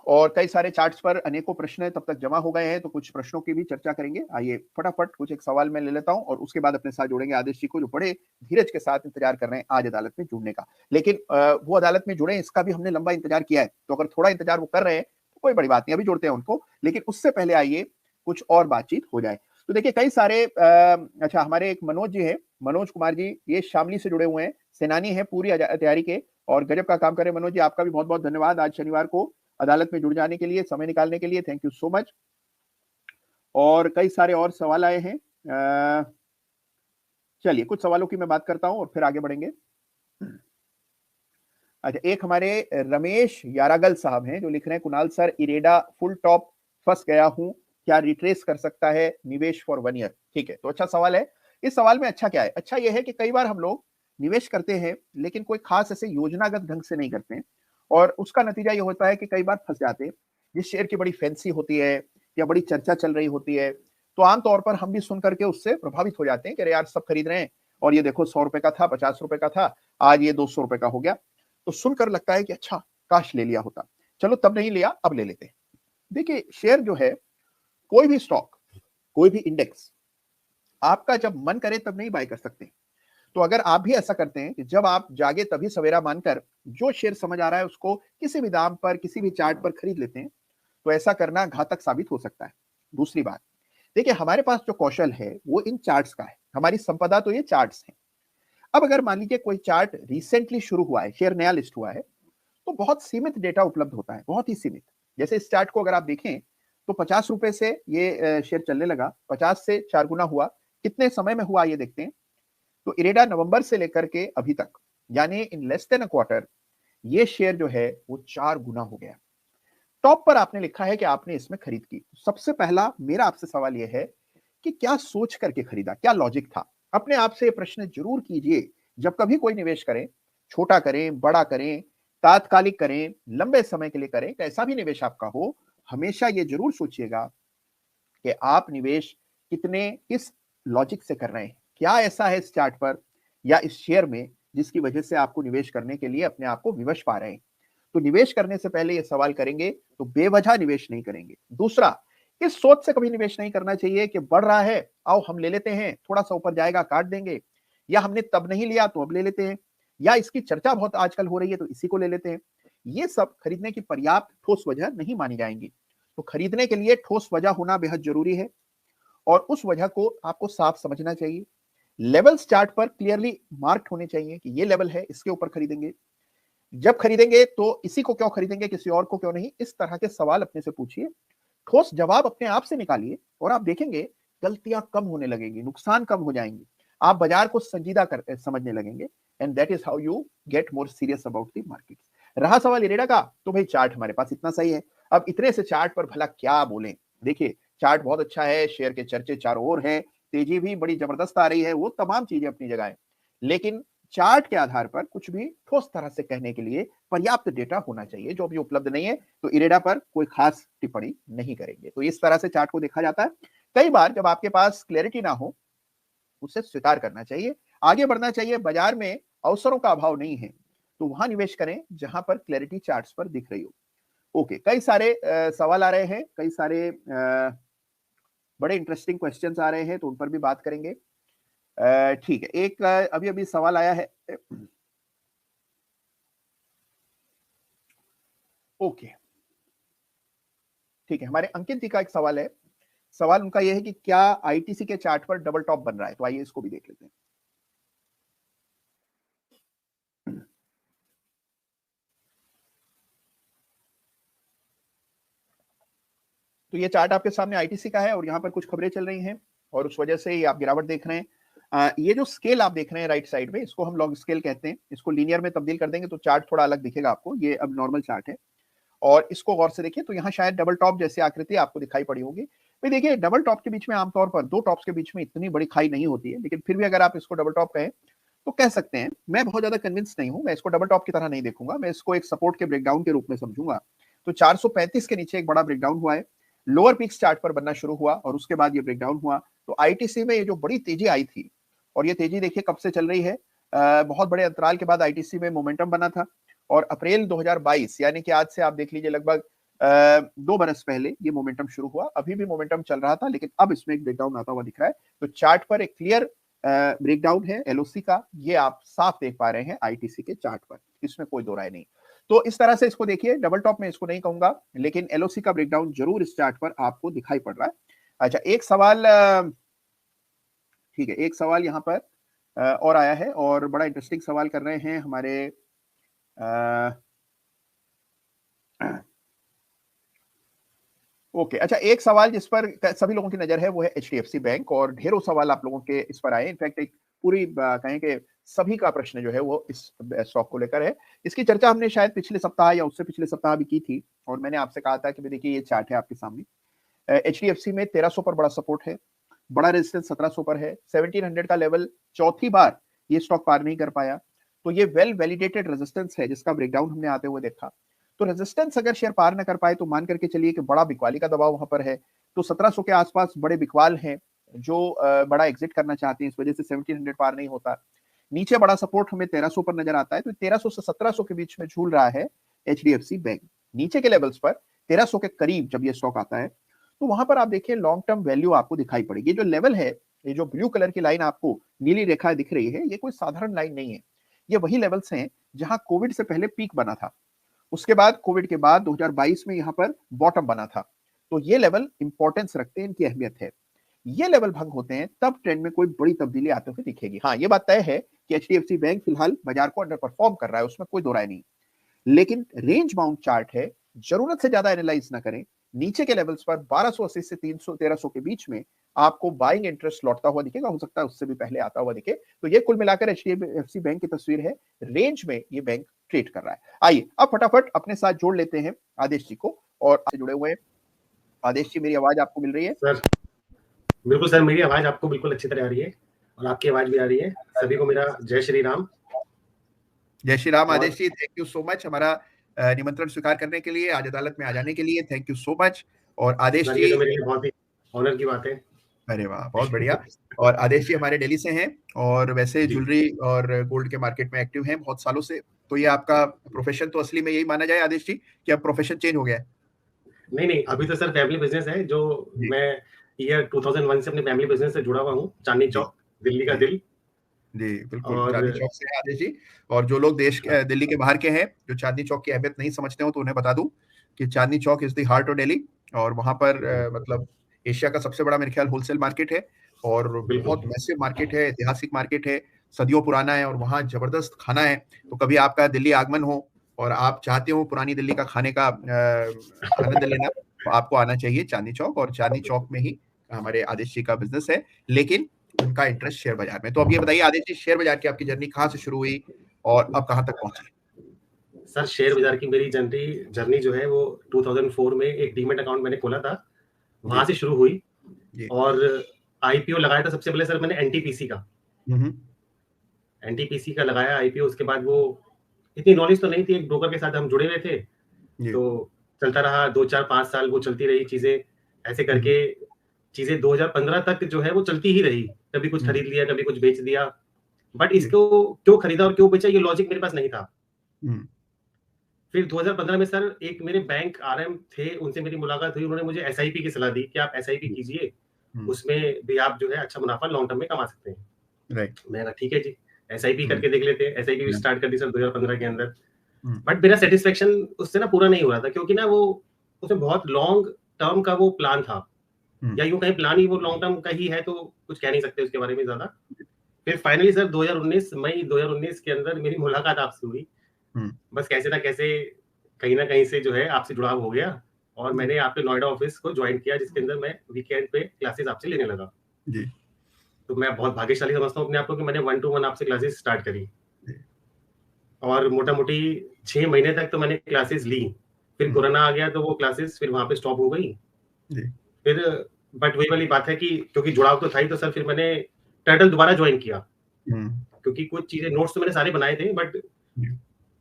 और कई सारे चार्ट्स पर अनेकों प्रश्न तब तक जमा हो गए हैं, तो कुछ प्रश्नों की भी चर्चा करेंगे। आइए फटाफट कुछ एक सवाल मैं ले लेता हूं, और उसके बाद अपने साथ जोड़ेंगे आदेश जी को, जो बड़े धीरज के साथ इंतजार कर रहे हैं आज अदालत में जुड़ने का। लेकिन वो अदालत में जुड़े इसका भी हमने लंबा इंतजार किया है, तो अगर थोड़ा इंतजार वो कर रहे हैं तो कोई बड़ी बात नहीं, अभी जोड़ते हैं उनको, लेकिन उससे पहले आइए कुछ और बातचीत हो जाए। तो देखिए कई सारे अच्छा हमारे एक मनोज जी है, मनोज कुमार जी, ये शामली से जुड़े हुए हैं, सेनानी है पूरी तैयारी के और गजब का काम करे। मनोज जी आपका भी बहुत बहुत धन्यवाद आज शनिवार को अदालत में जुड़ जाने के लिए, समय निकालने के लिए, थैंक यू सो मच। और कई सारे और सवाल आए हैं, चलिए कुछ सवालों की मैं बात करता हूं और फिर आगे बढ़ेंगे। अच्छा, एक हमारे रमेश यारागल साहब हैं जो लिख रहे हैं, Kunal sir IREDA full top फंस गया हूं, क्या रिट्रेस कर सकता है निवेश फॉर 1 ईयर? ठीक है, तो अच्छा सवाल है। इस सवाल में अच्छा क्या है? अच्छा यह है कि कई बार हम लोग निवेश करते हैं लेकिन कोई खास ऐसे योजनागत ढंग से नहीं करते हैं और उसका नतीजा ये होता है कि कई बार फंस जाते हैं। जिस शेयर की बड़ी फैंसी होती है या बड़ी चर्चा चल रही होती है तो आमतौर पर हम भी सुन करके उससे प्रभावित हो जाते हैं कि अरे यार सब खरीद रहे हैं और ये देखो 100 रुपए का था, 50 रुपए का था, आज ये 200 रुपए का हो गया। तो सुनकर लगता है कि अच्छा काश ले लिया होता, चलो तब नहीं लिया अब ले लेते हैं। देखिए शेयर जो है, कोई भी स्टॉक, कोई भी इंडेक्स आपका जब मन करे तब नहीं बाय कर सकते। तो अगर आप भी ऐसा करते हैं कि जब आप जागे तभी सवेरा मानकर जो शेयर समझ आ रहा है उसको किसी भी दाम पर किसी भी चार्ट पर खरीद लेते हैं तो ऐसा करना घातक साबित हो सकता है। दूसरी बात, देखिए हमारे पास जो कौशल है वो इन चार्ट्स का है, हमारी संपदा तो ये चार्ट्स हैं। अब अगर मान लीजिए कोई चार्ट रिसेंटली शुरू हुआ है, शेयर नया लिस्ट हुआ है, तो बहुत सीमित डेटा उपलब्ध होता है, बहुत ही सीमित। जैसे इस चार्ट को अगर आप देखें तो 50 रुपए से ये शेयर चलने लगा, 50 से 4 गुना हुआ। कितने समय में हुआ ये देखते हैं। तो इरेडा नवंबर से लेकर के अभी तक, यानी in less than a quarter, ये शेयर जो है वो 4 गुना हो गया। टॉप पर आपने लिखा है कि आपने इसमें खरीद की। सबसे पहला मेरा आपसे सवाल यह है कि क्या सोच करके खरीदा, क्या लॉजिक था? अपने आप से प्रश्न जरूर कीजिए। जब कभी कोई निवेश करें, छोटा करें, बड़ा करें, तात्कालिक करें, लंबे समय के लिए करें, कैसा भी निवेश आपका हो, हमेशा ये जरूर सोचिएगा कि आप निवेश कितने किस लॉजिक से कर रहे हैं। क्या ऐसा है इस चार्ट पर या इस शेयर में जिसकी वजह से आपको निवेश करने के लिए अपने आप को विवश पा रहे हैं? तो निवेश करने से पहले ये सवाल करेंगे तो बेवजह निवेश नहीं करेंगे। दूसरा, इस सोच से कभी निवेश नहीं करना चाहिए कि बढ़ रहा है आओ हम ले लेते हैं, थोड़ा सा ऊपर जाएगा काट देंगे, या हमने तब नहीं लिया तो अब ले लेते हैं, या इसकी चर्चा बहुत आजकल हो रही है तो इसी को ले लेते हैं। ये सब खरीदने की पर्याप्त ठोस वजह नहीं मानी जाएंगी। तो खरीदने के लिए ठोस वजह होना बेहद जरूरी है और उस वजह को आपको साफ समझना चाहिए। लेवल्स चार्ट पर क्लियरली मार्क्ड होने चाहिए कि ये लेवल है, इसके ऊपर खरीदेंगे। जब खरीदेंगे तो इसी को क्यों खरीदेंगे, किसी और को क्यों नहीं? इस तरह के सवाल अपने से पूछिए, ठोस जवाब अपने आप से निकालिए और आप देखेंगे गलतियां कम होने लगेंगी, नुकसान कम हो जाएंगे, आप बाजार को संजीदा समझने लगेंगे। And that is how you get more serious about the market. रहा सवाल इरेडा का, तो भाई चार्ट हमारे पास इतना सही है। अब इतने से चार्ट पर भला क्या बोलें? देखिए चार्ट बहुत अच्छा है, शेयर के चर्चे चारों ओर हैं, तेजी भी बड़ी जबरदस्त आ रही है, वो तमाम चीजें अपनी जगह है, लेकिन चार्ट के आधार पर कुछ भी ठोस तरह से कहने के लिए पर्याप्त डेटा होना चाहिए, जो भी उपलब्ध नहीं है तो इरेडा पर कोई खास टिप्पणी नहीं करेंगे। तो इस तरह से चार्ट को देखा जाता है। कई बार जब आपके पास क्लैरिटी ना हो, उसे स्वीकार करना चाहिए, आगे बढ़ना चाहिए। बाजार में अवसरों का अभाव नहीं है, तो वहां निवेश करें जहां पर क्लैरिटी चार्ट्स पर दिख रही हो। ओके, कई सारे सवाल आ रहे हैं, कई सारे बड़े इंटरेस्टिंग क्वेश्चंस आ रहे हैं, तो उन पर भी बात करेंगे। ठीक है, एक अभी अभी सवाल आया है। ओके, ठीक है, हमारे अंकित जी का एक सवाल है। सवाल उनका यह है कि क्या आईटीसी के चार्ट पर डबल टॉप बन रहा है? तो आइए इसको भी देख लेते हैं। तो ये चार्ट आपके सामने आईटीसी का है और यहाँ पर कुछ खबरें चल रही हैं और उस वजह से ये आप गिरावट देख रहे हैं। ये जो स्केल आप देख रहे हैं राइट साइड में, इसको हम लॉग स्केल कहते हैं। इसको लीनियर में तब्दील कर देंगे तो चार्ट थोड़ा अलग दिखेगा आपको। ये अब नॉर्मल चार्ट है और इसको गौर से देखिए तो यहाँ शायद डबल टॉप जैसी आकृति आपको दिखाई पड़ी होगी। भाई देखिए डबल टॉप के बीच में आमतौर पर दो टॉप्स के बीच में इतनी बड़ी खाई नहीं होती है, लेकिन फिर भी अगर आप इसको डबल टॉप कहें तो कह सकते हैं। मैं बहुत ज्यादा कन्विंस नहीं हूं, मैं इसको डबल टॉप की तरह नहीं देखूंगा, मैं इसको एक सपोर्ट के ब्रेकडाउन के रूप में समझूंगा। तो 435 के नीचे एक बड़ा ब्रेकडाउन हुआ है, लोअर पीक्स चार्ट पर बनना शुरू हुआ और उसके बाद ये ब्रेकडाउन हुआ। तो आईटीसी में ये जो बड़ी तेजी आई थी, और ये तेजी देखिए कब से चल रही है, बहुत बड़े अंतराल के बाद आईटीसी में मोमेंटम बना था और अप्रैल 2022 यानी कि आज से आप देख लीजिए लगभग 2 बरस पहले ये मोमेंटम शुरू हुआ। अभी भी मोमेंटम चल रहा था, लेकिन अब इसमें एक ब्रेकडाउन आता हुआ दिख रहा है। तो चार्ट पर एक क्लियर ब्रेकडाउन है एलओसी का, ये आप साफ देख पा रहे हैं आईटीसी के चार्ट पर, इसमें कोई दो राय नहीं। तो इस तरह से इसको देखिए, डबल टॉप में इसको नहीं कहूंगा, लेकिन एलओसी का ब्रेकडाउन जरूर इस चार्ट पर आपको दिखाई पड़ रहा है। अच्छा, एक सवाल, ठीक है, एक सवाल यहाँ पर और आया है, और बड़ा इंटरेस्टिंग सवाल कर रहे हैं हमारे ओके। अच्छा, एक सवाल जिस पर सभी लोगों की नजर है वो है एचडीएफसी बैंक, और ढेरों सवाल आप लोगों के इस पर आए। इनफैक्ट एक पूरी कहें कि सभी का प्रश्न जो है वो इस स्टॉक को लेकर है। इसकी चर्चा हमने शायद पिछले सप्ताह या उससे पिछले सप्ताह भी की थी, और मैंने आपसे कहा था कि देखिए ये चार्ट है आपके सामने। एचडीएफसी में 1300 पर बड़ा सपोर्ट है, बड़ा रेजिस्टेंस 1700 पर है, 1700 का लेवल चौथी बार ये स्टॉक पार नहीं कर पाया। तो ये वेल वैलिडेटेड रेजिस्टेंस है जिसका ब्रेकडाउन हमने आते हुए देखा। तो रेजिस्टेंस अगर शेयर पार न कर पाए तो मान करके चलिए कि बड़ा बिकवाली का दबाव वहां पर है। तो 1700 के आसपास बड़े बिकवाल हैं जो बड़ा एग्जिट करना चाहते हैं, इस वजह से 1700 पार नहीं होता। नीचे बड़ा सपोर्ट हमें 1300 पर नजर आता है, तो 1300 से 1700 के बीच में झूल रहा है एचडीएफसी बैंक। नीचे के लेवल्स पर 1300 के करीब जब ये स्टॉक आता है तो वहां पर आप देखिए लॉन्ग टर्म वैल्यू आपको दिखाई पड़ेगी। जो लेवल है, ये जो ब्लू कलर की लाइन आपको नीली रेखा दिख रही है, ये कोई साधारण लाइन नहीं है। ये वही लेवल्स हैं जहां कोविड से पहले पीक बना था, उसके बाद कोविड के बाद 2022 में यहां पर बॉटम बना था। तो ये लेवल इंपॉर्टेंस रखते हैं, इनकी अहमियत है। ये लेवल भंग होते हैं तब ट्रेंड में कोई बड़ी तब्दीली आते हुए दिखेगी। हाँ, ये बात तय है कि एचडीएफसी बैंक फिलहाल बाजार को अंडर परफॉर्म कर रहा है, उसमें कोई दो राय नहीं। लेकिन रेंज बाउंड चार्ट है, जरूरत से ज्यादा एनालाइज ना करें। नीचे के लेवल्स पर 1280 से 300 1300 के बीच में आपको बाइंग इंटरेस्ट लौटता हुआ दिखेगा, हो सकता है उससे भी पहले आता हुआ दिखे। तो ये कुल मिलाकर एचडीएफसी बैंक की तस्वीर है, रेंज में ये बैंक ट्रेड कर रहा है। आइए अब फटाफट अपने साथ जोड़ लेते हैं आदेश जी को, और आपसे जुड़े हुए आदेश जी, मेरी आवाज आपको मिल रही है? सर बिल्कुल सर, मेरी आवाज आपको बिल्कुल अच्छी तरह आ रही है और आपकी आवाज भी आ रही है। सभी को मेरा जय श्री राम। जय श्री राम आदेश जी, थैंक यू सो मच हमारा निमंत्रण स्वीकार करने के लिए, आज अदालत में आ जाने के लिए, थैंक यू सो मच। और आदेश जी, ये तो मेरे लिए बहुत ही ऑनर की बात है। अरे वाह, बहुत बढ़िया। और आदेश जी हमारे दिल्ली से हैं, और वैसे ज्वेलरी और गोल्ड के मार्केट में एक्टिव हैं बहुत सालों से। तो ये आपका प्रोफेशन तो असली में यही माना जाए आदेश जी कि अब प्रोफेशन चेंज हो गया है? नहीं, अभी तो सर फैमिली बिजनेस है, जो मैं ईयर 2001 से अपने फैमिली बिजनेस से जुड़ा हुआ हूँ। चांदनी चौक, दिल्ली का दिल। जी बिल्कुल, चांदनी चौक से है आदेश जी। और जो लोग दिल्ली के बाहर के हैं, जो चांदनी चौक की अहमियत नहीं समझते हो, तो उन्हें बता दूं कि Chandni Chowk is the heart of Delhi, और वहां पर मतलब एशिया का सबसे बड़ा मेरे ख्याल होलसेल मार्केट है, और बहुत मैसिव मार्केट है, ऐतिहासिक मार्केट है, सदियों पुराना है, और वहाँ जबरदस्त खाना है। तो कभी आपका दिल्ली आगमन हो और आप चाहते हो पुरानी दिल्ली का खाने का आनंद लेना, तो आपको आना चाहिए चांदनी चौक। और चांदनी चौक में ही हमारे आदेश जी का बिजनेस है, लेकिन उनका इंटरेस्ट शेयर बाजार में। तो अब ये बताइए आदित्य जी, शेयर बाजार की आपकी जर्नी कहाँ से शुरू हुई और अब कहाँ तक पहुंची? सर शेयर बाजार की मेरी जर्नी जो है वो 2004 में एक डीमेट अकाउंट मैंने खोला था, वहां से शुरू हुई। और आईपीओ लगाया था सबसे पहले सर मैंने एनटीपीसी का। एनटीपीसी का लगाया आईपीओ। उसके बाद वो इतनी नॉलेज तो नहीं थी, एक ब्रोकर के साथ हम जुड़े हुए थे, तो चलता रहा 2-4-5 साल, वो चलती रही चीजें। ऐसे करके चीजें 2015 तक जो है वो चलती ही रही। कभी कुछ खरीद लिया, कभी कुछ बेच दिया, बट इसको क्यों खरीदा और क्यों बेचा ये लॉजिक मेरे पास नहीं था। फिर 2015 में सर एक मेरे बैंक आरएम थे, उनसे मेरी मुलाकात हुई। उन्होंने मुझे एसआईपी की सलाह दी कि आप एसआईपी कीजिए, उसमें भी आप जो है अच्छा मुनाफा लॉन्ग टर्म में कमा सकते हैं। राइट, मैंने कहा ठीक है जी, एसआईपी करके देख लेते हैं। एसआईपी भी स्टार्ट कर दी सर 2015 के अंदर। बट मेरा सेटिस्फेक्शन उससे ना पूरा नहीं हो रहा था, क्योंकि ना वो उसमें बहुत लॉन्ग टर्म का वो प्लान था, या यूं कहीं प्लान ही वो लॉन्ग टर्म का ही है, तो कुछ कह नहीं सकते उसके बारे में ज्यादा। फिर फाइनली सर मई 2019 के अंदर मेरी मुलाकात आपसे हुई। बस कैसे ना कैसे कहीं ना कहीं से जो है आपसे जुड़ाव हो गया, और मैंने आपके नोएडा ऑफिस को ज्वाइन किया, जिसके अंदर मैं वीकेंड पे क्लासेस आपसे लेने लगा जी। तो मैं बहुत भाग्यशाली समझता हूँ अपने आप को कि मैंने 1-to-1 आपसे क्लासेस स्टार्ट करी, और मोटा मोटी 6 महीने तक तो मैंने क्लासेस ली। फिर कोरोना आ गया, तो वो क्लासेस फिर वहां पे स्टॉप हो गई जी। फिर बट वही वाली बात है कि क्योंकि जुड़ाव तो था ही, तो सर फिर मैंने टर्टल दोबारा ज्वाइन किया, क्योंकि कुछ चीजें, नोट्स तो मैंने सारे बनाए थे, बट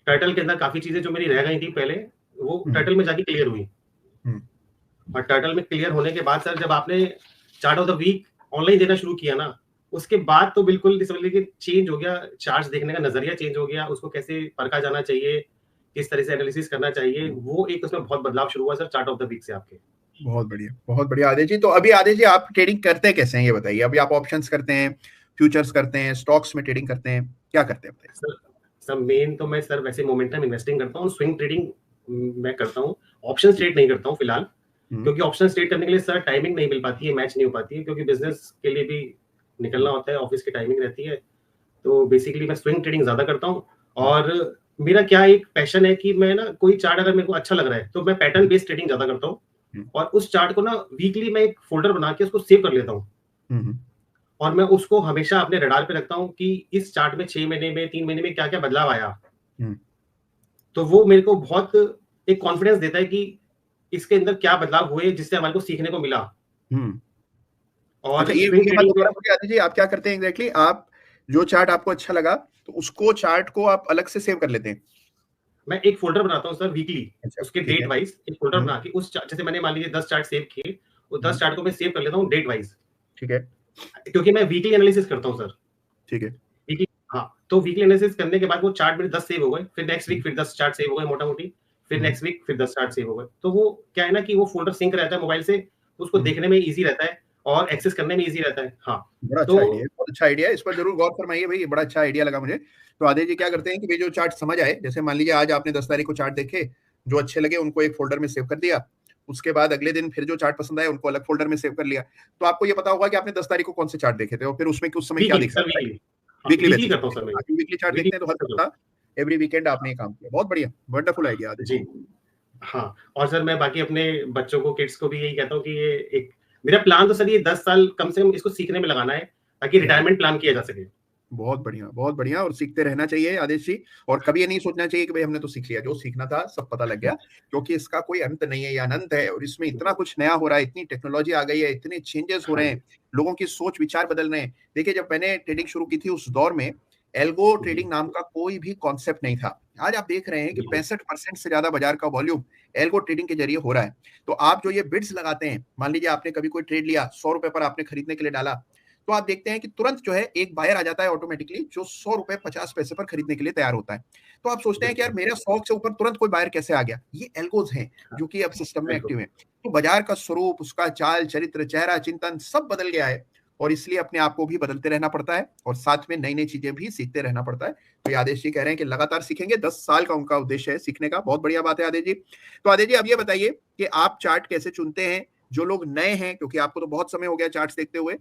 टर्टल के अंदर काफी चीजें जो मेरी रह गई थी पहले, वो टर्टल में जाके क्लियर हुई। और टर्टल में क्लियर होने के बाद सर जब आपने chart of the week online देना शुरू किया ना, उसके बाद तो बिल्कुल चेंज हो गया। चार्ट्स देखने का नजरिया चेंज हो गया, उसको कैसे परखा जाना चाहिए, किस तरह से एनालिसिस करना चाहिए, वो एक उसमें बहुत बदलाव शुरू हुआ sir chart of the week से आपके। बहुत बढ़िया आदेश जी। तो अभी आदेश जी आप ट्रेडिंग करते कैसे हैं ये बताइए? अभी आप ऑप्शंस करते हैं, फ्यूचर्स करते हैं, स्टॉक्स में ट्रेडिंग करते हैं, क्या करते हैं? सर मेन तो मैं सर वैसे मोमेंटम इन्वेस्टिंग करता हूँ, स्विंग ट्रेडिंग मैं करता हूँ, ऑप्शन ट्रेड नहीं करता हूँ फिलहाल, क्योंकि ऑप्शन ट्रेड करने के लिए सर टाइमिंग नहीं मिल पाती है, मैच नहीं हो पाती है, क्योंकि बिजनेस के लिए भी निकलना होता है, ऑफिस की टाइमिंग रहती है, तो बेसिकली मैं स्विंग ट्रेडिंग ज्यादा करता हूँ। और मेरा क्या एक पैशन है कि मैं ना कोई चार्ट अगर मेरे को अच्छा लग रहा है तो मैं पैटर्न बेस्ड ट्रेडिंग ज्यादा करता हूँ, और उस चार्ट को ना वीकली मैं एक फोल्डर बना के उसको सेव कर लेता हूँ, और मैं उसको हमेशा अपने रडार पे रखता हूँ कि इस चार्ट में 6 महीने में 3 महीने में क्या क्या बदलाव आया। तो वो मेरे को बहुत एक कॉन्फिडेंस देता है कि इसके अंदर क्या बदलाव हुए जिससे हमारे को सीखने को मिला। और अच्छा, ये बात दोबारा बोलिए आदित्य जी, आप क्या करते हैं एग्जैक्टली? आप जो चार्ट आपको अच्छा लगा तो उसको चार्ट को आप अलग से सेव कर लेते हैं? मैं एक फोल्डर बनाता हूँ सर वीकली, उसके डेट वाइज एक फोल्डर बना के उस जैसे मैंने मान लीजिए 10 चार्ट सेव किए, वो 10 चार्ट को मैं सेव कर लेता हूँ डेट वाइज। ठीक है, क्योंकि मैं वीकली एनालिसिस करता हूँ सर। ठीक है, वीकली, हाँ, तो वीकली एनालिसिस करने के बाद वो चार्ट मेरे 10 सेव हो गए, फिर नेक्स्ट वीक फिर 10 चार्ट सेव हो गए मोटा मोटी, फिर नेक्स्ट वीक फिर 10 चार्ट सेव हो गए। तो वो क्या है ना कि वो फोल्डर सिंक रहता है मोबाइल से, तो उसको देखने में इजी रहता है और एक्सेस करने में इजी रहता है। हाँ, बड़ा अच्छा आइडिया है, बहुत अच्छा आइडिया है, इस पर जरूर गौर फरमाइए भाई, ये बड़ा अच्छा आइडिया लगा मुझे। तो आदित्य जी क्या करते हैं कि भाई जो चार्ट समझ आए, जैसे मान लीजिए आज आपने 10 तारीख को चार्ट देखे, जो अच्छे लगे उनको एक फोल्डर में सेव कर दिया, उसके बाद अगले दिन फिर जो चार्ट पसंद आए उनको अलग फोल्डर में सेव कर लिया। तो आपको ये पता होगा कि आपने 10 तारीख को कौन से चार्ट देखे थे और फिर उसमें उस समय क्या देखा, वीकली बेसिस करता हूं सर मैं, वीकली चार्ट देखते हैं तो हर सप्ताह एवरी वीकेंड आपने ये काम किया। बहुत बढ़िया, वंडरफुल आइडिया आदित्य जी। हाँ, और सर मैं बाकी अपने बच्चों को, किड्स को भी यही कहता हूँ कि ये एक मेरा प्लान तो सर ये 10 साल कम से कम इसको सीखने में लगाना है ताकि रिटायरमेंट प्लान किया जा सके। बहुत बढ़िया, बहुत बढ़िया, और सीखते रहना चाहिए आदेश जी, और कभी ये नहीं सोचना चाहिए कि भाई हमने तो सीख लिया, जो सीखना था सब पता लग गया, क्योंकि इसका कोई अंत नहीं है, ये अनंत है, और इसमें इतना कुछ नया हो रहा है, इतनी टेक्नोलॉजी आ गई है, इतने चेंजेस हो रहे हैं, लोगों की सोच विचार बदल रहे हैं। देखिए जब मैंने ट्रेडिंग शुरू की थी उस दौर में एल्गो ट्रेडिंग नाम का कोई भी कॉन्सेप्ट नहीं था। आज आप देख रहे हैं कि 65% से ज्यादा बाजार का वॉल्यूम एल्गो ट्रेडिंग के जरिए हो रहा है। तो आप जो ये बिड्स लगाते हैं, मान लीजिए आपने कभी कोई ट्रेड लिया, 100 रुपए पर आपने खरीदने के लिए डाला, तो आप देखते हैं कि तुरंत जो है एक बायर आ जाता है ऑटोमेटिकली, जो 100 रुपए 50 पैसे पर खरीदने के लिए तैयार होता है। तो आप सोचते हैं कि यार मेरे 100 से ऊपर तुरंत कोई बायर कैसे आ गया? ये एल्गोज हैं जो कि अब सिस्टम में एक्टिव है। तो बाजार का स्वरूप, उसका चाल चरित्र, चेहरा, चिंतन सब बदल गया है, और इसलिए अपने आप को भी बदलते रहना पड़ता है और साथ में नई नई चीजें भी सीखते रहना पड़ता है। तो आदेश जी कह रहे हैं कि लगातार सीखेंगे, 10 साल का उनका उद्देश्य है सीखने का। बहुत बढ़िया बात है आदेश जी। तो आदेश जी अब ये बताइए कि आप चार्ट कैसे चुनते हैं? जो लोग नए हैं, क्योंकि आपको तो बहुत समय हो गया चार्ट्स देखते हुए,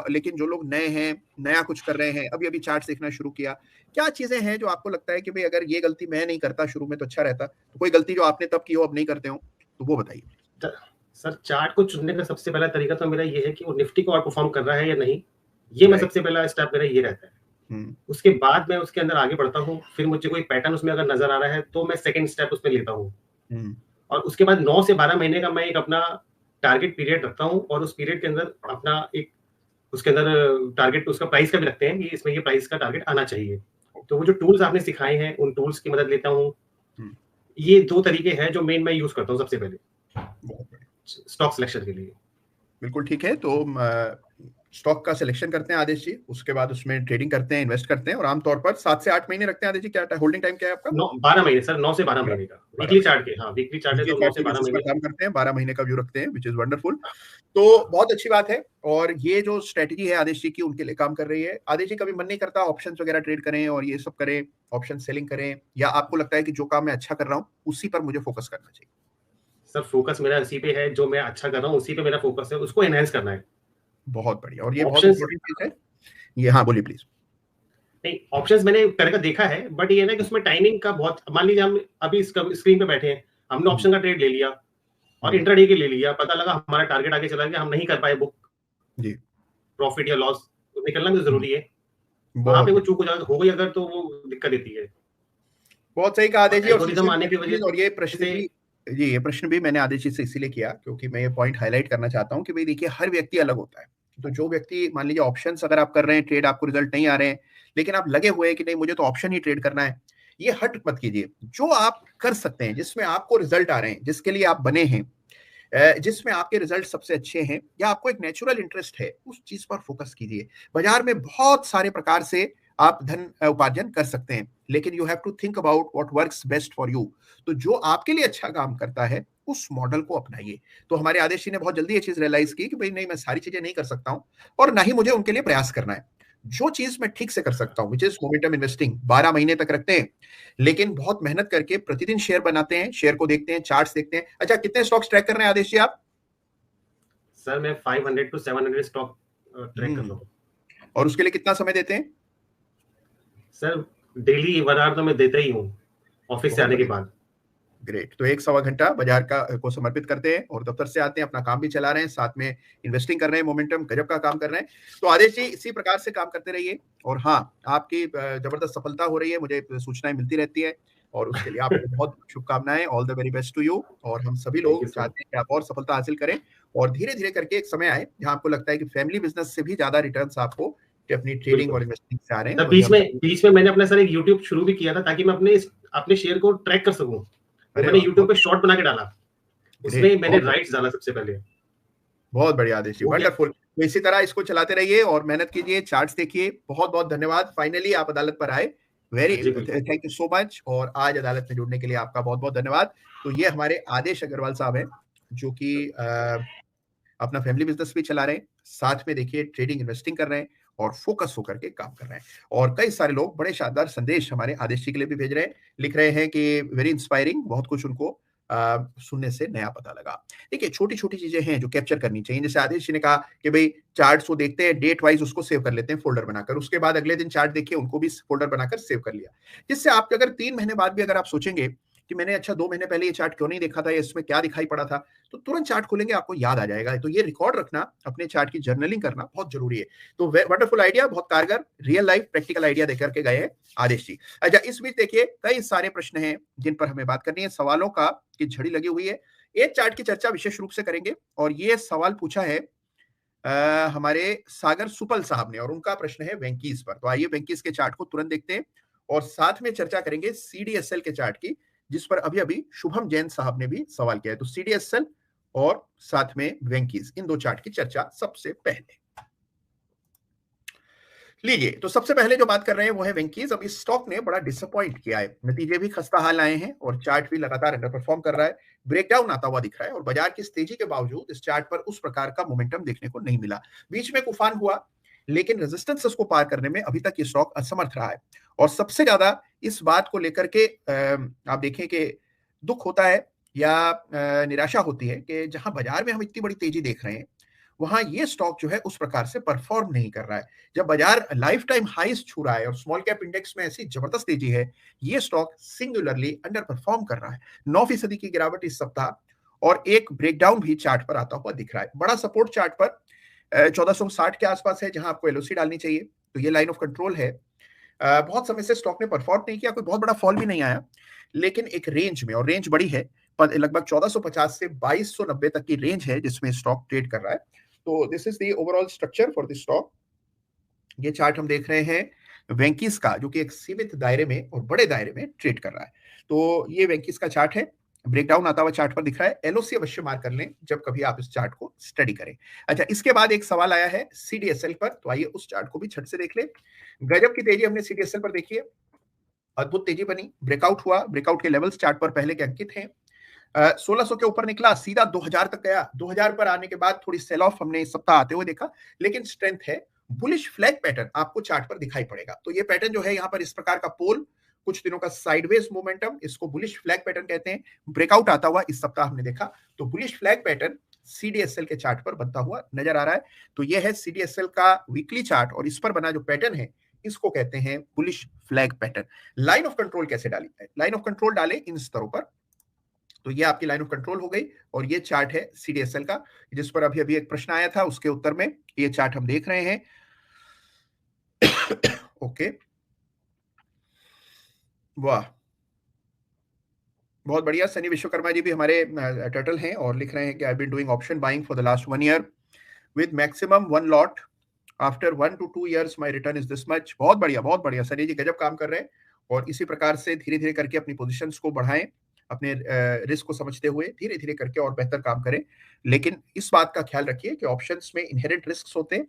लेकिन जो लोग नए हैं, नया कुछ कर रहे हैं, अभी अभी चार्ट देखना शुरू किया, क्या चीजें हैं जो आपको लगता है कि भाई अगर ये गलती मैं नहीं करता शुरू में तो अच्छा रहता? तो कोई गलती जो आपने तब की हो अब नहीं करते हो तो वो बताइए। सर चार्ट को चुनने का सबसे पहला तरीका तो मेरा ये है कि वो निफ्टी को आउट परफॉर्म कर रहा है या नहीं, ये मैं सबसे पहला स्टेप मेरा ये रहता है। उसके बाद मैं उसके अंदर आगे बढ़ता हूँ, फिर मुझे कोई पैटर्न उसमें अगर नजर आ रहा है तो मैं सेकंड स्टेप उसमें लेता हूँ, और उसके बाद 9 से 12 महीने का मैं एक अपना टारगेट पीरियड रखता हूँ, और उस पीरियड के अंदर अपना एक उसके अंदर टारगेट उसका प्राइस का भी रखते हैं कि इसमें ये प्राइस का टारगेट आना चाहिए। तो वो जो टूल्स आपने सिखाए हैं उन टूल्स की मदद लेता हूँ। ये 2 तरीके हैं जो मेन मैं यूज करता हूँ सबसे पहले स्टॉक सिलेक्शन के लिए। बिल्कुल ठीक है। तो स्टॉक का सिलेक्शन करते हैं आदेश जी, उसके बाद उसमें ट्रेडिंग करते हैं, इन्वेस्ट करते हैं, और आमतौर पर 7 से 8 महीने रखते हैं आदेश जी। क्या होल्डिंग टाइम क्या है आपका? 12 महीने सर, 9 से 12 महीने का वीकली चार्ट के। हाँ, वीकली चार्ट है तो 9 से 12 महीने काम करते हैं, 12 महीने का व्यू रखते हैं, व्हिच इज वंडरफुल। तो बहुत अच्छी बात है, और ये जो स्ट्रेटजी है आदेश जी की उनके लिए काम कर रही है। आदेश जी कभी मन नहीं करता ऑप्शंस वगैरह ट्रेड करें और ये सब करें, ऑप्शन सेलिंग करें, या आपको लगता है कि जो काम मैं अच्छा कर रहा हूँ उसी पर मुझे फोकस करना चाहिए? सर फोकस मेरा उसी पे है, जो मैं अच्छा कर रहा हूँ उसी पे मेरा फोकस है, उसको एनहांस करना है। बहुत बढ़िया, और ये बहुत इंपॉर्टेंट चीज है ये। हाँ बोलिए प्लीज। नहीं, ऑप्शंस मैंने करके देखा है, बट ये ना कि उसमें टाइमिंग का बहुत, मान लीजिए हम अभी स्क्रीन पे बैठे हैं, हमने ऑप्शन का ट्रेड ले लिया और इंट्राडे के ले लिया, पता लगा हमारा टारगेट आगे चला गया, हम नहीं कर पाए बुक जी, प्रॉफिट या लॉस, निकलना भी जरूरी है। वहां पे वो चूक हो गई अगर, तो वो दिक्कत देती है। बहुत सही कहा आदेश जी। आने की वजह, और ये प्रश्न भी जी, ये प्रश्न भी मैंने आदेश जी से इसीलिए किया क्योंकि मैं ये पॉइंट हाईलाइट करना चाहता हूँ कि भाई देखिए हर व्यक्ति अलग होता है। तो जो व्यक्ति मान लीजिए ऑप्शंस अगर आप कर रहे हैं ट्रेड, आपको रिजल्ट नहीं आ रहे हैं, लेकिन आप लगे हुए हैं कि नहीं मुझे तो ऑप्शन ही ट्रेड करना है, ये हट मत कीजिए। जो आप कर सकते हैं, जिसमें आपको रिजल्ट आ रहे हैं, जिसके लिए आप बने हैं, जिसमें आपके रिजल्ट सबसे अच्छे हैं, या आपको एक नेचुरल इंटरेस्ट है, उस चीज पर फोकस कीजिए। बाजार में बहुत सारे प्रकार से आप धन उपार्जन कर सकते हैं, लेकिन you have to think about what works best for you. तो जो आपके लिए अच्छा काम करता है उस मॉडल को अपनाइए। तो हमारे आदेश जी ने बहुत जल्दी ये चीज रियलाइज की कि भाई नहीं, मैं सारी चीजें नहीं कर सकता हूं और ना ही मुझे उनके लिए प्रयास करना है। जो चीज मैं ठीक से कर सकता हूँ, विच इज मोमेंटम इन्वेस्टिंग, 12 महीने तक रखते हैं, लेकिन बहुत मेहनत करके प्रतिदिन शेयर बनाते हैं, शेयर को देखते हैं, चार्ट्स देखते हैं। अच्छा, कितने स्टॉक्स ट्रैक कर रहे हैं आदेश जी आप? सर मैं 500 to 700 स्टॉक ट्रैक कर रहा हूँ। और उसके लिए कितना समय देते हैं? सर डेली 1 आवर तो मैं देता ही हूँ ऑफिस से आने के बाद। ग्रेट। तो 1 सवा घंटा बाजार का को समर्पित करते हैं और दफ्तर से आते हैं, अपना काम भी चला रहे हैं, साथ में इन्वेस्टिंग कर रहे हैं, मोमेंटम गजब का काम कर रहे हैं। तो आदेश जी इसी प्रकार से काम करते रहिए, और हाँ, आपकी जबरदस्त सफलता हो रही है, मुझे सूचनाएं मिलती रहती है, और उसके लिए आपको बहुत शुभकामनाएं। All the very best to you. और हम सभी लोग चाहते हैं कि आप और सफलता हासिल करें, और धीरे धीरे करके एक समय आए जहां आपको लगता है कि फैमिली बिजनेस से भी ज्यादा रिटर्न्स आपको अपनी ट्रेडिंग और इन्वेस्टिंग से आ रहे हैं। बीच में मैंने अपना सर एक YouTube शुरू भी किया था ताकि मैं अपने शेयर को ट्रैक कर सकूं। तो मैंने YouTube पे शॉर्ट बना के डाला, उसमें मैंने राइट्स डाला सबसे पहले। बहुत बढ़िया आदेश जी, वंडरफुल। तो इसी तरह इसको चलाते रहिए और मेहनत कीजिए, चार्ट्स देखिए। बहुत बहुत धन्यवाद, फाइनली आप अदालत पर आए, very thank you so much. और आज अदालत में जुड़ने के लिए आपका बहुत बहुत धन्यवाद। तो ये हमारे आदेश अग्रवाल साहब हैं, जो कि अपना फैमिली बिजनेस भी चला रहे हैं, साथ में देखिए ट्रेडिंग इन्वेस्टिंग कर रहे हैं और फोकस होकर के काम कर रहे हैं। और कई सारे लोग बड़े शानदार संदेश हमारे आदेश जी के लिए भी भेज रहे हैं, लिख रहे हैं कि वेरी इंस्पायरिंग, बहुत कुछ उनको सुनने से नया पता लगा। देखिए छोटी छोटी चीजें हैं जो कैप्चर करनी चाहिए। जैसे आदेश जी ने कहा कि भाई चार्ट्स को देखते हैं, डेट वाइज उसको सेव कर लेते हैं फोल्डर बनाकर, उसके बाद अगले दिन चार्ट देखिए, उनको भी फोल्डर बनाकर सेव कर लिया। जिससे आप अगर 3 महीने बाद भी अगर आप सोचेंगे कि मैंने अच्छा 2 महीने पहले ये चार्ट क्यों नहीं देखा था, या इसमें क्या दिखाई पड़ा था, तो तुरंत चार्ट खोलेंगे, आपको याद आ जाएगा। तो ये रिकॉर्ड रखना, अपने चार्ट की जर्नलिंग करना बहुत जरूरी है। तो वंडरफुल आइडिया, बहुत कारगर, रियल लाइफ प्रैक्टिकल आइडिया देकर के गए हैं आदेश जी। अच्छा, इस बीच देखिए कई सारे प्रश्न हैं जिन पर हमें बात करनी है, सवालों का की झड़ी लगी हुई है। एक चार्ट की चर्चा विशेष रूप से करेंगे, और ये सवाल पूछा है हमारे सागर सुपल साहब ने, और उनका प्रश्न है वेंकीज पर। तो आइए वेंकीज के चार्ट को तुरंत देखते हैं, और साथ में चर्चा करेंगे सीडीएसएल के चार्ट की, जिस पर अभी अभी शुभम जैन साहब ने भी सवाल किया है। तो सीडीएसएल और साथ में वेंकीज, इन दो चार्ट की चर्चा सबसे पहले लीजिए। तो सबसे पहले जो बात कर रहे हैं वो है वेंकीज। अब इस स्टॉक ने बड़ा डिसअपॉइंट किया है, नतीजे भी खस्ता हाल आए हैं, और चार्ट भी लगातार अंडर परफॉर्म कर रहा है, ब्रेकडाउन आता हुआ दिख रहा है, और बाजार की इस तेजी के बावजूद इस चार्ट पर उस प्रकार का मोमेंटम देखने को नहीं मिला। बीच में तूफान हुआ, लेकिन रेजिस्टेंस को पार करने में अभी तक ये स्टॉक असमर्थ रहा है। और सबसे ज्यादा इस बात को लेकर के आप देखें कि दुख होता है या निराशा होती है कि जहां बाजार में हम इतनी बड़ी तेजी देख रहे हैं, वहां ये स्टॉक जो है उस प्रकार से परफॉर्म नहीं कर रहा है। जब बाजार लाइफ टाइम हाईस छू रहा है और स्मॉल कैप इंडेक्स में ऐसी जबरदस्त तेजी है, ये स्टॉक सिंगुलरली अंडर परफॉर्म कर रहा है। 9% की गिरावट इस सप्ताह, और एक ब्रेकडाउन भी चार्ट पर आता हुआ दिख रहा है। बड़ा सपोर्ट चार्ट पर 1460 के आसपास है, जहां आपको एलओसी डालनी चाहिए। तो ये लाइन ऑफ कंट्रोल है। बहुत समय से स्टॉक ने परफॉर्म नहीं किया, कोई बहुत बड़ा फॉल भी नहीं आया, लेकिन एक रेंज में, और रेंज बड़ी है, लगभग 1450 से 2290 तक की रेंज है जिसमें स्टॉक ट्रेड कर रहा है। तो this is the overall structure for this stock. ये चार्ट हम देख रहे हैं वेंकीज का, जो कि एक सीमित दायरे में और बड़े दायरे में ट्रेड कर रहा है। तो ये वेंकीज का चार्ट है, ब्रेकडाउन आता हुआ चार्ट पर दिख रहा है। एलओसी अवश्य मार्क कर लें जब कभी आप इस चार्ट को स्टडी करें। अच्छा, इसके बाद एक सवाल आया है सीडीएसएल पर, तो आइए उस चार्ट को भी छट से देख लें। गजब की तेजी हमने सीडीएसएल पर देखी है, अद्भुत तेजी बनी, ब्रेकआउट हुआ, ब्रेकआउट के लेवल्स चार्ट पर पहले के अंकित हैं। 1600 के ऊपर निकला, सीधा 2000 तक गया। 2000 पर आने के बाद थोड़ी सेल ऑफ हमने इस सप्ताह आते हुए देखा, लेकिन स्ट्रेंथ है। बुलिश फ्लैग पैटर्न आपको चार्ट पर दिखाई पड़ेगा। तो ये पैटर्न जो है यहाँ पर इस प्रकार का पोल, कुछ दिनों का साइडवेज मोमेंटम, इसको बुलिश फ्लैग पैटर्न कहते हैं। ब्रेकआउट आता हुआ इस सप्ताह हमने देखा। तो बुलिश फ्लैग पैटर्न सीडीएसएल के चार्ट पर बनता हुआ नजर आ रहा है। तो यह है सीडीएसएल का वीकली चार्ट, और इस पर बना जो पैटर्न है इसको कहते हैं bullish flag pattern. Line of control कैसे डाली है? लाइन ऑफ कंट्रोल डाले इन स्तरों पर। तो ये आपकी लाइन ऑफ कंट्रोल हो गई, और ये चार्ट है सीडीएसएल का, जिस पर अभी अभी एक प्रश्न आया था, उसके उत्तर में ये चार्ट हम देख रहे हैं। ओके, वाह, बहुत बढ़िया। सनी विश्वकर्मा जी भी हमारे टर्टल हैं और लिख रहे हैं कि I been doing option buying for the last 1 year with maximum 1 lot, after 1 to 2 years my return is this much. बहुत बढ़िया, बहुत बढ़िया सनी जी, गजब काम कर रहे हैं। और इसी प्रकार से धीरे धीरे करके अपनी पोजीशंस को बढ़ाएं, अपने रिस्क को समझते हुए धीरे धीरे करके और बेहतर काम करें। लेकिन इस बात का ख्याल रखिए कि ऑप्शंस में इनहेरेंट रिस्क होते हैं,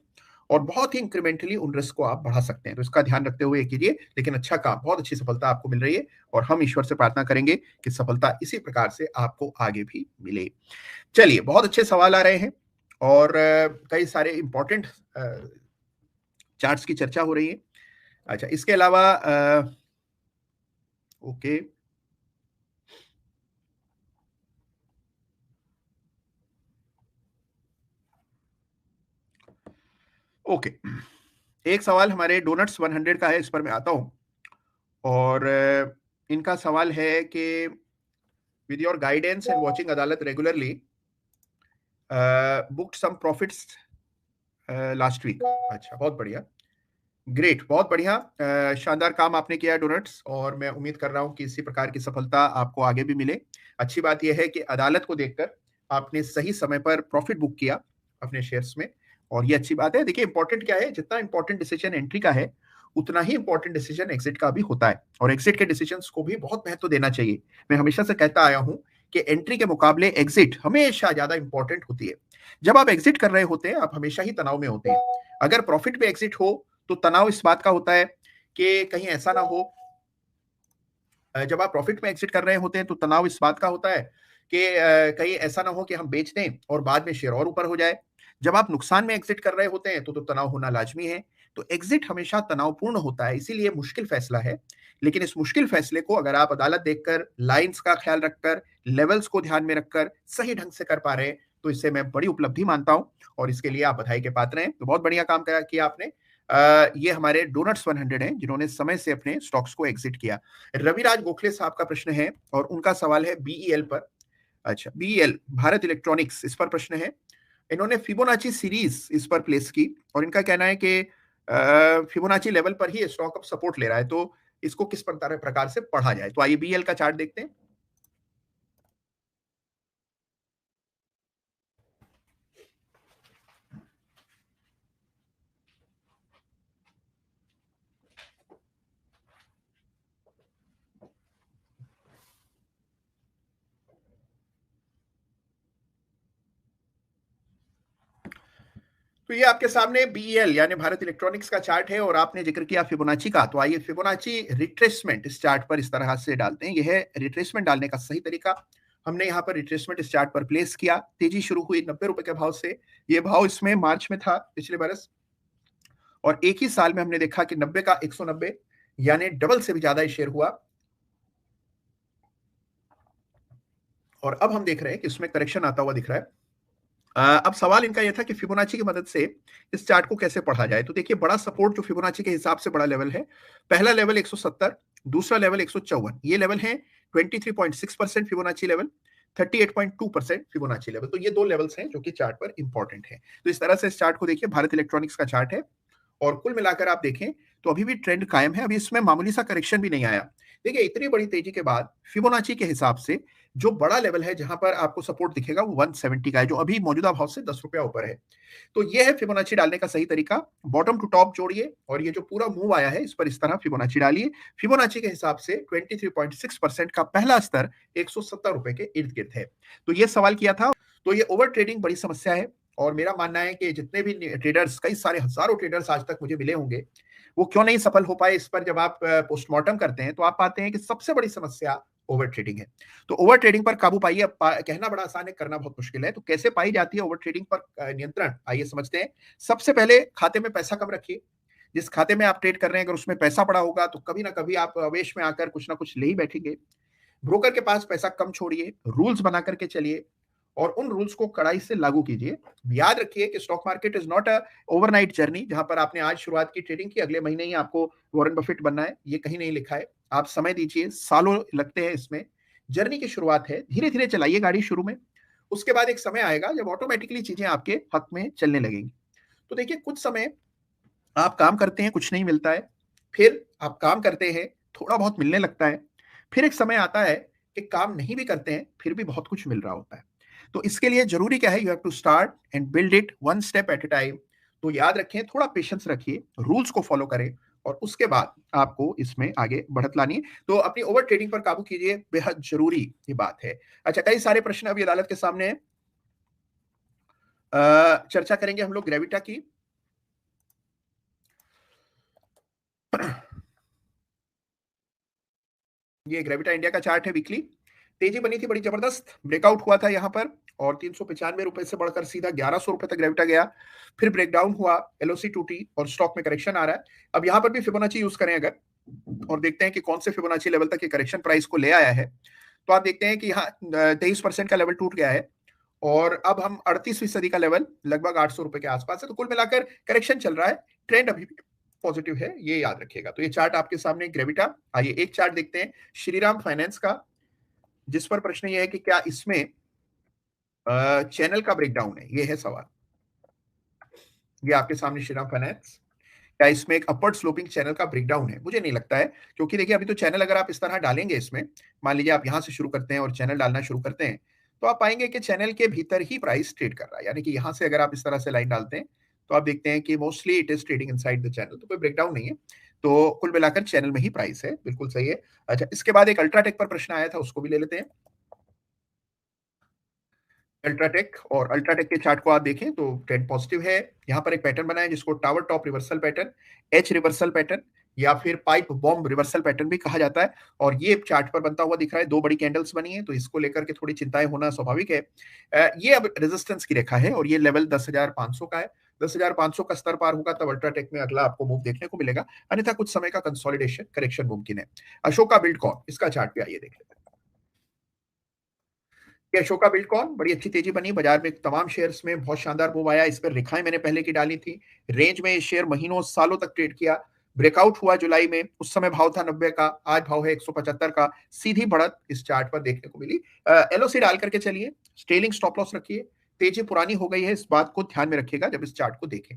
और बहुत ही इंक्रीमेंटली उन रिस्क को आप बढ़ा सकते हैं। तो इसका ध्यान रखते हुए कीजिए। लेकिन अच्छा काम, बहुत अच्छी सफलता आपको मिल रही है, और हम ईश्वर से प्रार्थना करेंगे कि सफलता इसी प्रकार से आपको आगे भी मिले। चलिए, बहुत अच्छे सवाल आ रहे हैं, और कई सारे इंपॉर्टेंट चार्ट्स की चर्चा हो रही है। अच्छा, इसके अलावा ओके, ओके, एक सवाल हमारे डोनट्स 100 का है, इस पर मैं आता हूं। और इनका सवाल है कि with your guidance and watching अदालत रेगुलरली बुक्ड सम प्रॉफिट्स लास्ट वीक। अच्छा, बहुत बढ़िया, ग्रेट, बहुत बढ़िया, शानदार काम आपने किया डोनट्स, और मैं उम्मीद कर रहा हूं कि इसी प्रकार की सफलता आपको आगे भी मिले। अच्छी बात यह है कि अदालत को देखकर आपने सही समय पर प्रॉफिट बुक किया अपने शेयर्स में, और ये अच्छी बात है। देखिए, इंपॉर्टेंट क्या है, जितना इंपॉर्टेंट डिसीजन एंट्री का है उतना ही इंपॉर्टेंट डिसीजन एग्जिट का भी होता है, और एग्जिट के डिसीजंस को भी बहुत महत्व देना चाहिए। मैं हमेशा से कहता आया हूं कि एंट्री के मुकाबले एग्जिट हमेशा ज्यादा इंपॉर्टेंट होती है। जब आप एग्जिट कर रहे होते हैं, आप हमेशा ही तनाव में होते हैं। अगर प्रॉफिट पे एग्जिट हो तो तनाव इस बात का होता है कि कहीं ऐसा ना हो, जब आप प्रॉफिट में एग्जिट कर रहे होते हैं तो तनाव इस बात का होता है कि कहीं ऐसा ना हो कि हम बेच दें और बाद में शेयर और ऊपर हो जाए। जब आप नुकसान में एग्जिट कर रहे होते हैं तो तनाव होना लाजमी है। तो एग्जिट हमेशा तनावपूर्ण होता है, इसीलिए मुश्किल फैसला है। लेकिन इस मुश्किल फैसले को अगर आप अदालत देखकर, लाइंस का ख्याल रखकर, लेवल्स को ध्यान में रखकर सही ढंग से कर पा रहे हैं, तो इसे मैं बड़ी उपलब्धि मानता हूं, और इसके लिए आप बधाई के पात्र हैं। तो बहुत बढ़िया काम किया आपने। ये हमारे डोनट्स 100 हैं जिन्होंने समय से अपने स्टॉक्स को एग्जिट किया। रविराज गोखले साहब का प्रश्न है, और उनका सवाल है बीईएल पर। अच्छा, बीईएल, भारत इलेक्ट्रॉनिक्स, इस पर प्रश्न है। इन्होंने फिबोनाची सीरीज इस पर प्लेस की, और इनका कहना है कि फिबोनाची लेवल पर ही स्टॉक अब सपोर्ट ले रहा है, तो इसको किस प्रकार से पढ़ा जाए। तो आइए बीईएल का चार्ट देखते हैं। तो ये आपके सामने बीईएल यानी भारत इलेक्ट्रॉनिक्स का चार्ट है, और आपने जिक्र किया फिबोनाची का, तो आइए फिबोनाची रिट्रेसमेंट इस चार्ट पर इस तरह से डालते हैं। यह है रिट्रेसमेंट डालने का सही तरीका। हमने यहाँ पर रिट्रेसमेंट इस चार्ट पर प्लेस किया। तेजी शुरू हुई 90 रुपए के भाव से। ये भाव इसमें मार्च में था पिछले बरस, और एक ही साल में हमने देखा कि 90 का 190 यानी डबल से भी ज्यादा शेयर हुआ। और अब हम देख रहे हैं कि इसमें करेक्शन आता हुआ दिख रहा है। अब सवाल इनका यह था कि फिबोनाची की मदद से इस चार्ट को कैसे पढ़ा जाए। तो देखिए, बड़ा सपोर्ट जो फिबोनाची के हिसाब से बड़ा लेवल है, पहला लेवल 170, दूसरा लेवल 154, ये लेवल है 23.6% फिबोनाची लेवल, 38.2% फिबोनाची लेवल। तो ये दो लेवल्स हैं जो कि चार्ट पर इंपॉर्टेंट है। तो इस तरह से इस चार्ट को देखिए, भारत इलेक्ट्रॉनिक्स का चार्ट है, और कुल मिलाकर आप देखें तो अभी भी ट्रेंड कायम है, अभी इसमें मामूली सा करेक्शन भी नहीं आया। देखिए, इतनी बड़ी तेजी के बाद फिबोनाची के हिसाब से जो बड़ा लेवल है जहां पर आपको सपोर्ट दिखेगा वो 170 का है, जो अभी मौजूदा भाव से 10 रुपया ऊपर है। तो ये है फिबोनाची डालने का सही तरीका। बॉटम टू टॉप जोड़िए, और ये जो पूरा मूव आया है इस पर इस तरह फिबोनाची डालिए। फिबोनाची के हिसाब से 23.6% का पहला स्तर 170 रुपए के इर्द गिर्द है। तो ये सवाल किया था। तो ये ओवर ट्रेडिंग बड़ी समस्या है, और मेरा मानना है कि जितने भी ट्रेडर्स, कई सारे हजारों ट्रेडर्स आज तक मुझे मिले होंगे, वो क्यों नहीं सफल हो पाए, इस पर जब आप पोस्टमार्टम करते हैं तो आप पाते हैं कि सबसे बड़ी समस्या ओवर ट्रेडिंग है। तो ओवर ट्रेडिंग पर काबू पाइए। कहना बड़ा आसान है, करना बहुत मुश्किल है। तो कैसे पाई जाती है ओवर ट्रेडिंग पर नियंत्रण, आइए समझते हैं। सबसे पहले खाते में पैसा कम रखिए। जिस खाते में आप ट्रेड कर रहे हैं, अगर उसमें पैसा पड़ा होगा तो कभी ना कभी आप आवेश में आकर कुछ ना कुछ ले ही बैठेंगे। ब्रोकर के पास पैसा कम छोड़िए, रूल्स बना करके चलिए, और उन रूल्स को कड़ाई से लागू कीजिए। याद रखिए कि stock market is not a overnight journey, जहां पर आपने आज शुरुआत की ट्रेडिंग की, अगले महीने ही आपको वॉरेन बफेट बनना है, ये कहीं नहीं लिखा है। आप समय दीजिए, सालों लगते हैं इसमें। जर्नी की शुरुआत है, धीरे धीरे चलाइए गाड़ी शुरू में। उसके बाद एक समय आएगा जब ऑटोमेटिकली चीजें आपके हक में चलने लगेंगी। तो देखिए, कुछ समय आप काम करते हैं, कुछ नहीं मिलता है, फिर आप काम करते हैं, थोड़ा बहुत मिलने लगता है, फिर एक समय आता है कि काम नहीं भी करते हैं, फिर भी बहुत कुछ मिल रहा होता है। तो इसके लिए जरूरी क्या है, you have to start and build it one step at a time. तो याद रखें, थोड़ा पेशेंस रखिए, रूल्स को फॉलो करें, और उसके बाद आपको इसमें आगे बढ़त लानी है। तो अपनी ओवर ट्रेडिंग पर काबू कीजिए, बेहद जरूरी ये बात है। अच्छा, कई सारे प्रश्न अभी अदालत के सामने है। चर्चा करेंगे हम लोग ग्रेविटा की। ये ग्रेविटा इंडिया का चार्ट है वीकली। तेजी बनी थी बड़ी जबरदस्त, ब्रेकआउट हुआ था यहाँ पर और 395 रुपए से बढ़कर सीधा 1100 रुपए तक ग्रेविटा गया, फिर ब्रेकडाउन हुआ, एलओसी टूटी और स्टॉक में करेक्शन आ रहा है। अब यहाँ पर भी फिबोनाची यूज करें अगर, और देखते हैं कि कौन से फिबोनाची लेवल तक ये करेक्शन प्राइस को ले आया है, तो आप देखते हैं कि यहाँ 23% का लेवल टूट गया है और अब हम 38वीं सदी का लेवल लगभग 800 रुपए के आसपास है। तो कुल मिलाकर करेक्शन चल रहा है, ट्रेंड अभी भी पॉजिटिव है, ये याद रखिएगा। तो ये चार्ट आपके सामने ग्रेविटा। आइए एक चार्ट देखते हैं श्रीराम फाइनेंस का, जिस पर प्रश्न ये है कि क्या इसमें चैनल का ब्रेकडाउन है, ये है सवाल। ये आपके सामने श्रीराम फाइनेंस, क्या इसमें एक अपवर्ड स्लोपिंग चैनल का ब्रेकडाउन है? मुझे नहीं लगता है, क्योंकि देखिए अभी तो चैनल अगर आप इस तरह डालेंगे इसमें, मान लीजिए आप यहां से शुरू करते हैं और चैनल डालना शुरू करते हैं, तो आप पाएंगे कि चैनल के भीतर ही प्राइस ट्रेड कर रहा है। यानी कि यहां से अगर आप इस तरह से लाइन डालते हैं तो आप देखते हैं कि mostly it is trading inside the channel, तो कोई ब्रेकडाउन नहीं है। तो कुल मिलाकर चैनल में ही प्राइस है, बिल्कुल सही है। अच्छा, इसके बाद एक अल्ट्राटेक पर प्रश्न आया था, उसको भी ले लेते हैं। अल्ट्राटेक, और अल्ट्राटेक के चार्ट को आप देखें तो ट्रेंड पॉजिटिव है। यहाँ पर एक पैटर्न बना है जिसको tower top reversal pattern, H reversal pattern या फिर पाइप बॉम्ब रिवर्सल पैटर्न भी कहा जाता है, और ये चार्ट पर बनता हुआ दिख रहा है। दो बड़ी कैंडल्स बनी है, तो इसको लेकर के थोड़ी चिंताएं होना स्वाभाविक है। ये अब रेजिस्टेंस की रेखा है और ये लेवल 10,500 का है। 10,500 का स्तर पार होगा तब अल्ट्राटेक में अगला आपको मूव देखने को मिलेगा, अन्यथा कुछ समय का कंसोलिडेशन करेक्शन मुमकिन है। अशोका बिल्डकॉन, इसका चार्ट भी आइए देख लेते हैं। अशोका बिल्डकॉन बड़ी अच्छी तेजी बनी, बाजार में तमाम शेयर्स में बहुत शानदार मूव आया। इस पर रेखाएं मैंने पहले की डाली थी, रेंज में शेयर महीनों सालों तक ट्रेड किया। ब्रेकआउट हुआ जुलाई में, उस समय भाव था 90 का, आज भाव है 175 का। सीधी बढ़त इस चार्ट पर देखने को मिली। एलओसी डाल करके चलिए, स्टेलिंग स्टॉप लॉस रखिए। तेजी पुरानी हो गई है, इस बात को ध्यान में रखिएगा जब इस चार्ट को देखें।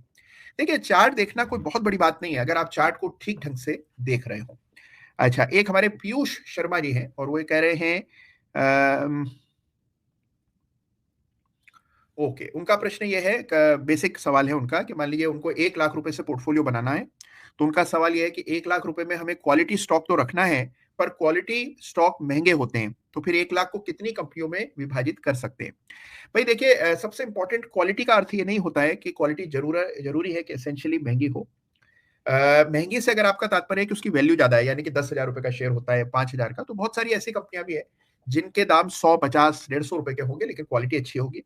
देखिए चार्ट देखना कोई बहुत बड़ी बात नहीं है अगर आप चार्ट को ठीक ढंग से देख रहे हो। अच्छा, एक हमारे पीयूष शर्मा जी हैं और वो कह रहे हैं ओके, उनका प्रश्न ये है, बेसिक सवाल है उनका कि मान लीजिए उनको 1 लाख रुपए से पोर्टफोलियो बनाना है, तो उनका सवाल ये है कि 1 लाख रुपए में हमें क्वालिटी स्टॉक तो रखना है, पर क्वालिटी स्टॉक महंगे होते हैं, तो फिर 1 लाख को कितनी कंपनियों में विभाजित कर सकते हैं? भाई देखिए, सबसे इंपॉर्टेंट क्वालिटी का अर्थ ये नहीं होता है कि क्वालिटी जरूरी है कि एसेंशियली महंगी हो। महंगी से अगर आपका तात्पर्य है कि उसकी वैल्यू ज्यादा है, यानी कि 10,000 रुपए का शेयर होता है 5,000 का, तो बहुत सारी ऐसी कंपनियां भी है जिनके दाम 100, 50, 150 रुपए के होंगे, लेकिन क्वालिटी अच्छी होगी।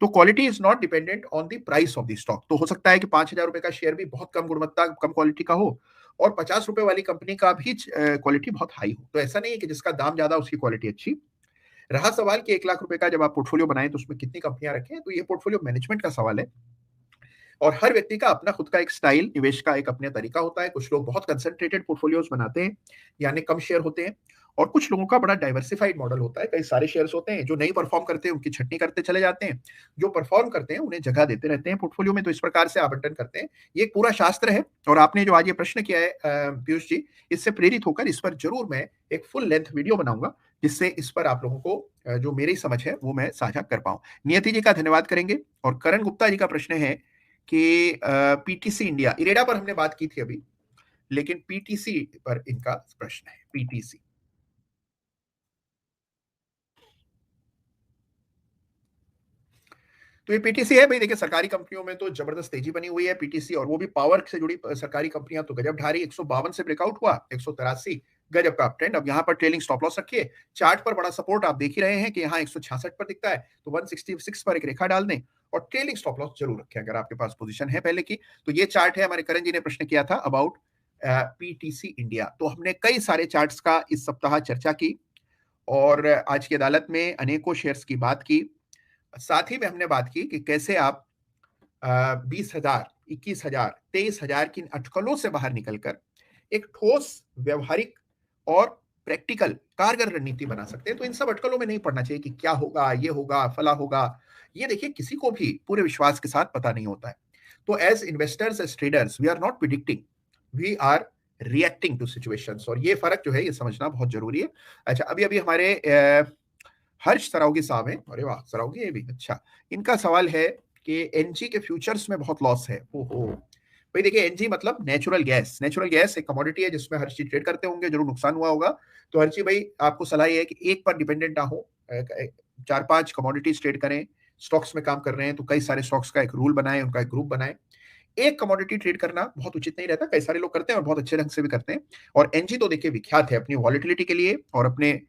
तो quality is not dependent on the price of the stock. तो हो सकता है कि 5,000 रुपए का शेयर भी बहुत कम गुणवत्ता, कम क्वालिटी का हो, और 50 रुपए वाली कंपनी का भी क्वालिटी बहुत हाई हो। तो ऐसा नहीं है कि जिसका दाम ज्यादा उसकी क्वालिटी अच्छी। रहा सवाल कि 1 लाख रुपए का जब आप पोर्टफोलियो बनाएं तो उसमें कितनी कंपनियां रखें, तो ये पोर्टफोलियो मैनेजमेंट का सवाल है, और हर व्यक्ति का अपना खुद का एक स्टाइल, निवेश का एक अपना तरीका होता है। कुछ लोग बहुत कंसंट्रेटेड पोर्टफोलियोज बनाते हैं, यानी कम शेयर होते हैं, और कुछ लोगों का बड़ा डाइवर्सिफाइड मॉडल होता है, कई सारे शेयर्स होते हैं। जो नहीं परफॉर्म करते हैं उनकी छटनी करते चले जाते हैं, जो परफॉर्म करते हैं उन्हें जगह देते रहते हैं पोर्टफोलियो में। तो इस प्रकार से आवंटन करते हैं, ये एक पूरा शास्त्र है। और आपने जो आज ये प्रश्न किया है पीयूष जी, इससे प्रेरित होकर इस पर जरूर मैं एक फुल लेंथ वीडियो बनाऊंगा, जिससे इस पर आप लोगों को जो मेरी समझ है वो मैं साझा कर पाऊं। नियति जी का धन्यवाद करेंगे। और करण गुप्ता जी का प्रश्न है कि पीटीसी इंडिया, इरेडा पर हमने बात की थी अभी, लेकिन पीटीसी पर इनका प्रश्न है। पीटीसी, तो ये पीटीसी है भाई। देखिए सरकारी कंपनियों में तो जबरदस्त तेजी बनी हुई है पीटीसी, और वो भी पावर से जुड़ी सरकारी कंपनियां तो गजब ढा रही। 152 से ब्रेकआउट हुआ, 183 गजब का ट्रेंड। अब यहाँ पर ट्रेलिंग स्टॉप लॉस रखिए। चार्ट पर बड़ा सपोर्ट आप देख ही रहे हैं कि यहाँ 166 पर दिखता है, तो 166 पर एक रेखा डाल दें और ट्रेलिंग स्टॉप लॉस जरूर रखें अगर आपके पास पोजीशन है पहले की। तो ये चार्ट है, हमारे करण जी ने प्रश्न किया था अबाउट पीटीसी इंडिया। तो हमने कई सारे चार्ट्स का इस सप्ताह चर्चा की, और आज की अदालत में अनेकों शेयर्स की बात की। साथ ही में हमने बात की कि कैसे आप 20,000, 21,000, 23,000 की अटकलों से बाहर निकलकर एक ठोस, व्यवहारिक और प्रैक्टिकल कारगर रणनीति बना सकते हैं। तो इन सब अटकलों में नहीं पड़ना चाहिए कि क्या होगा, ये होगा, फला होगा। ये देखिए किसी को भी पूरे विश्वास के साथ पता नहीं होता है। तो as investors, as traders, we are not predicting, we are reacting to situations, और ये फर्क जो है ये समझना बहुत जरूरी है। अच्छा, अभी अभी हमारे हर्ष सरावगी साहब हैं, अरे वाह सरावगी, ये भी अच्छा। इनका सवाल है कि एनजी के फ्यूचर्स में बहुत लॉस है। ओहो भाई, देखिए एनजी मतलब नेचुरल गैस। नेचुरल गैस एक कमोडिटी है जिसमें हर चीज ट्रेड करते होंगे, जरूर नुकसान हुआ होगा। तो हर चीज भाई आपको सलाह ये है कि एक पर डिपेंडेंट ना हो, 4-5 कमोडिटीज ट्रेड करें। स्टॉक्स में काम कर रहे हैं तो कई सारे स्टॉक्स का एक रूल बनाए, उनका एक ग्रुप बनाए। एक कमोडिटी ट्रेड करना बहुत उचित नहीं रहता, कई सारे लोग करते हैं और बहुत अच्छे ढंग से भी करते हैं। और एनजी तो देखिए विख्यात है अपनी वॉलिटिलिटी के लिए और अपने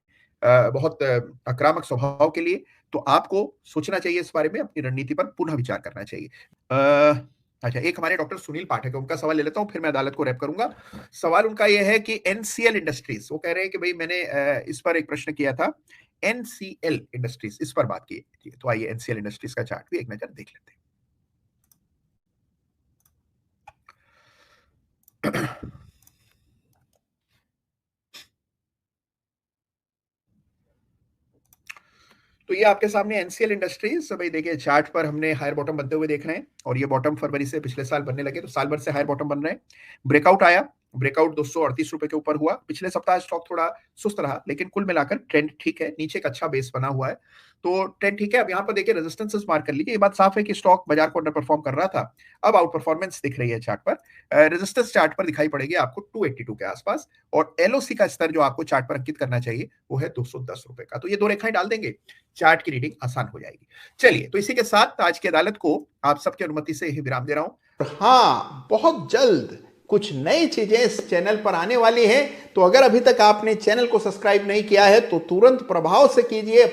बहुत आक्रामक स्वभाव के लिए, तो आपको सोचना चाहिए इस बारे में, अपनी रणनीति पर पुनः विचार करना चाहिए। अच्छा, एक हमारे डॉक्टर सुनील पाठक है, उनका सवाल ले लेता हूं, फिर मैं अदालत को रैप करूंगा। सवाल उनका यह है कि एनसीएल इंडस्ट्रीज, वो कह रहे हैं कि भाई मैंने इस पर एक प्रश्न किया था, एनसीएल इंडस्ट्रीज, इस पर बात की थी। तो आइए एनसीएल इंडस्ट्रीज का चार्ट भी एक नजर देख लेते हैं। तो ये आपके सामने एनसीएल इंडस्ट्रीज, भाई देखिए चार्ट पर हमने हायर बॉटम बनते हुए देख रहे हैं, और ये बॉटम फरवरी से पिछले साल बनने लगे, तो साल भर से हायर बॉटम बन रहे हैं। ब्रेकआउट आया, ब्रेकआउट 238 रुपए के ऊपर हुआ। पिछले सप्ताह स्टॉक थोड़ा सुस्त रहा, लेकिन कुल मिलाकर ट्रेंड ठीक है, नीचे एक अच्छा बेस बना हुआ है, तो ट्रेंड ठीक है। अब यहाँ पर देखिए रेजिस्टेंसेस मार्क कर लीजिए। ये बात साफ है कि स्टॉक बाजार को अंडर परफॉर्म कर रहा था, अब आउट परफॉर्मेंस दिख रही है चार्ट पर। रेजिस्टेंस चार्ट पर दिखाई पड़ेगी आपको 282 के आसपास, और एलओसी का स्तर जो आपको चार्ट पर अंकित करना चाहिए वो है 210 रुपए का। तो ये दो रेखाएं डाल देंगे, चार्ट की रीडिंग आसान हो जाएगी। चलिए, तो इसी के साथ आज की अदालत को आप सबकी अनुमति से ही विराम दे रहा हूं। हाँ, बहुत जल्द कुछ नई चीजें इस चैनल पर आने वाली हैं, तो अगर अभी तक आपने चैनल को सब्सक्राइब नहीं किया है तो तुरंत प्रभाव से कीजिए।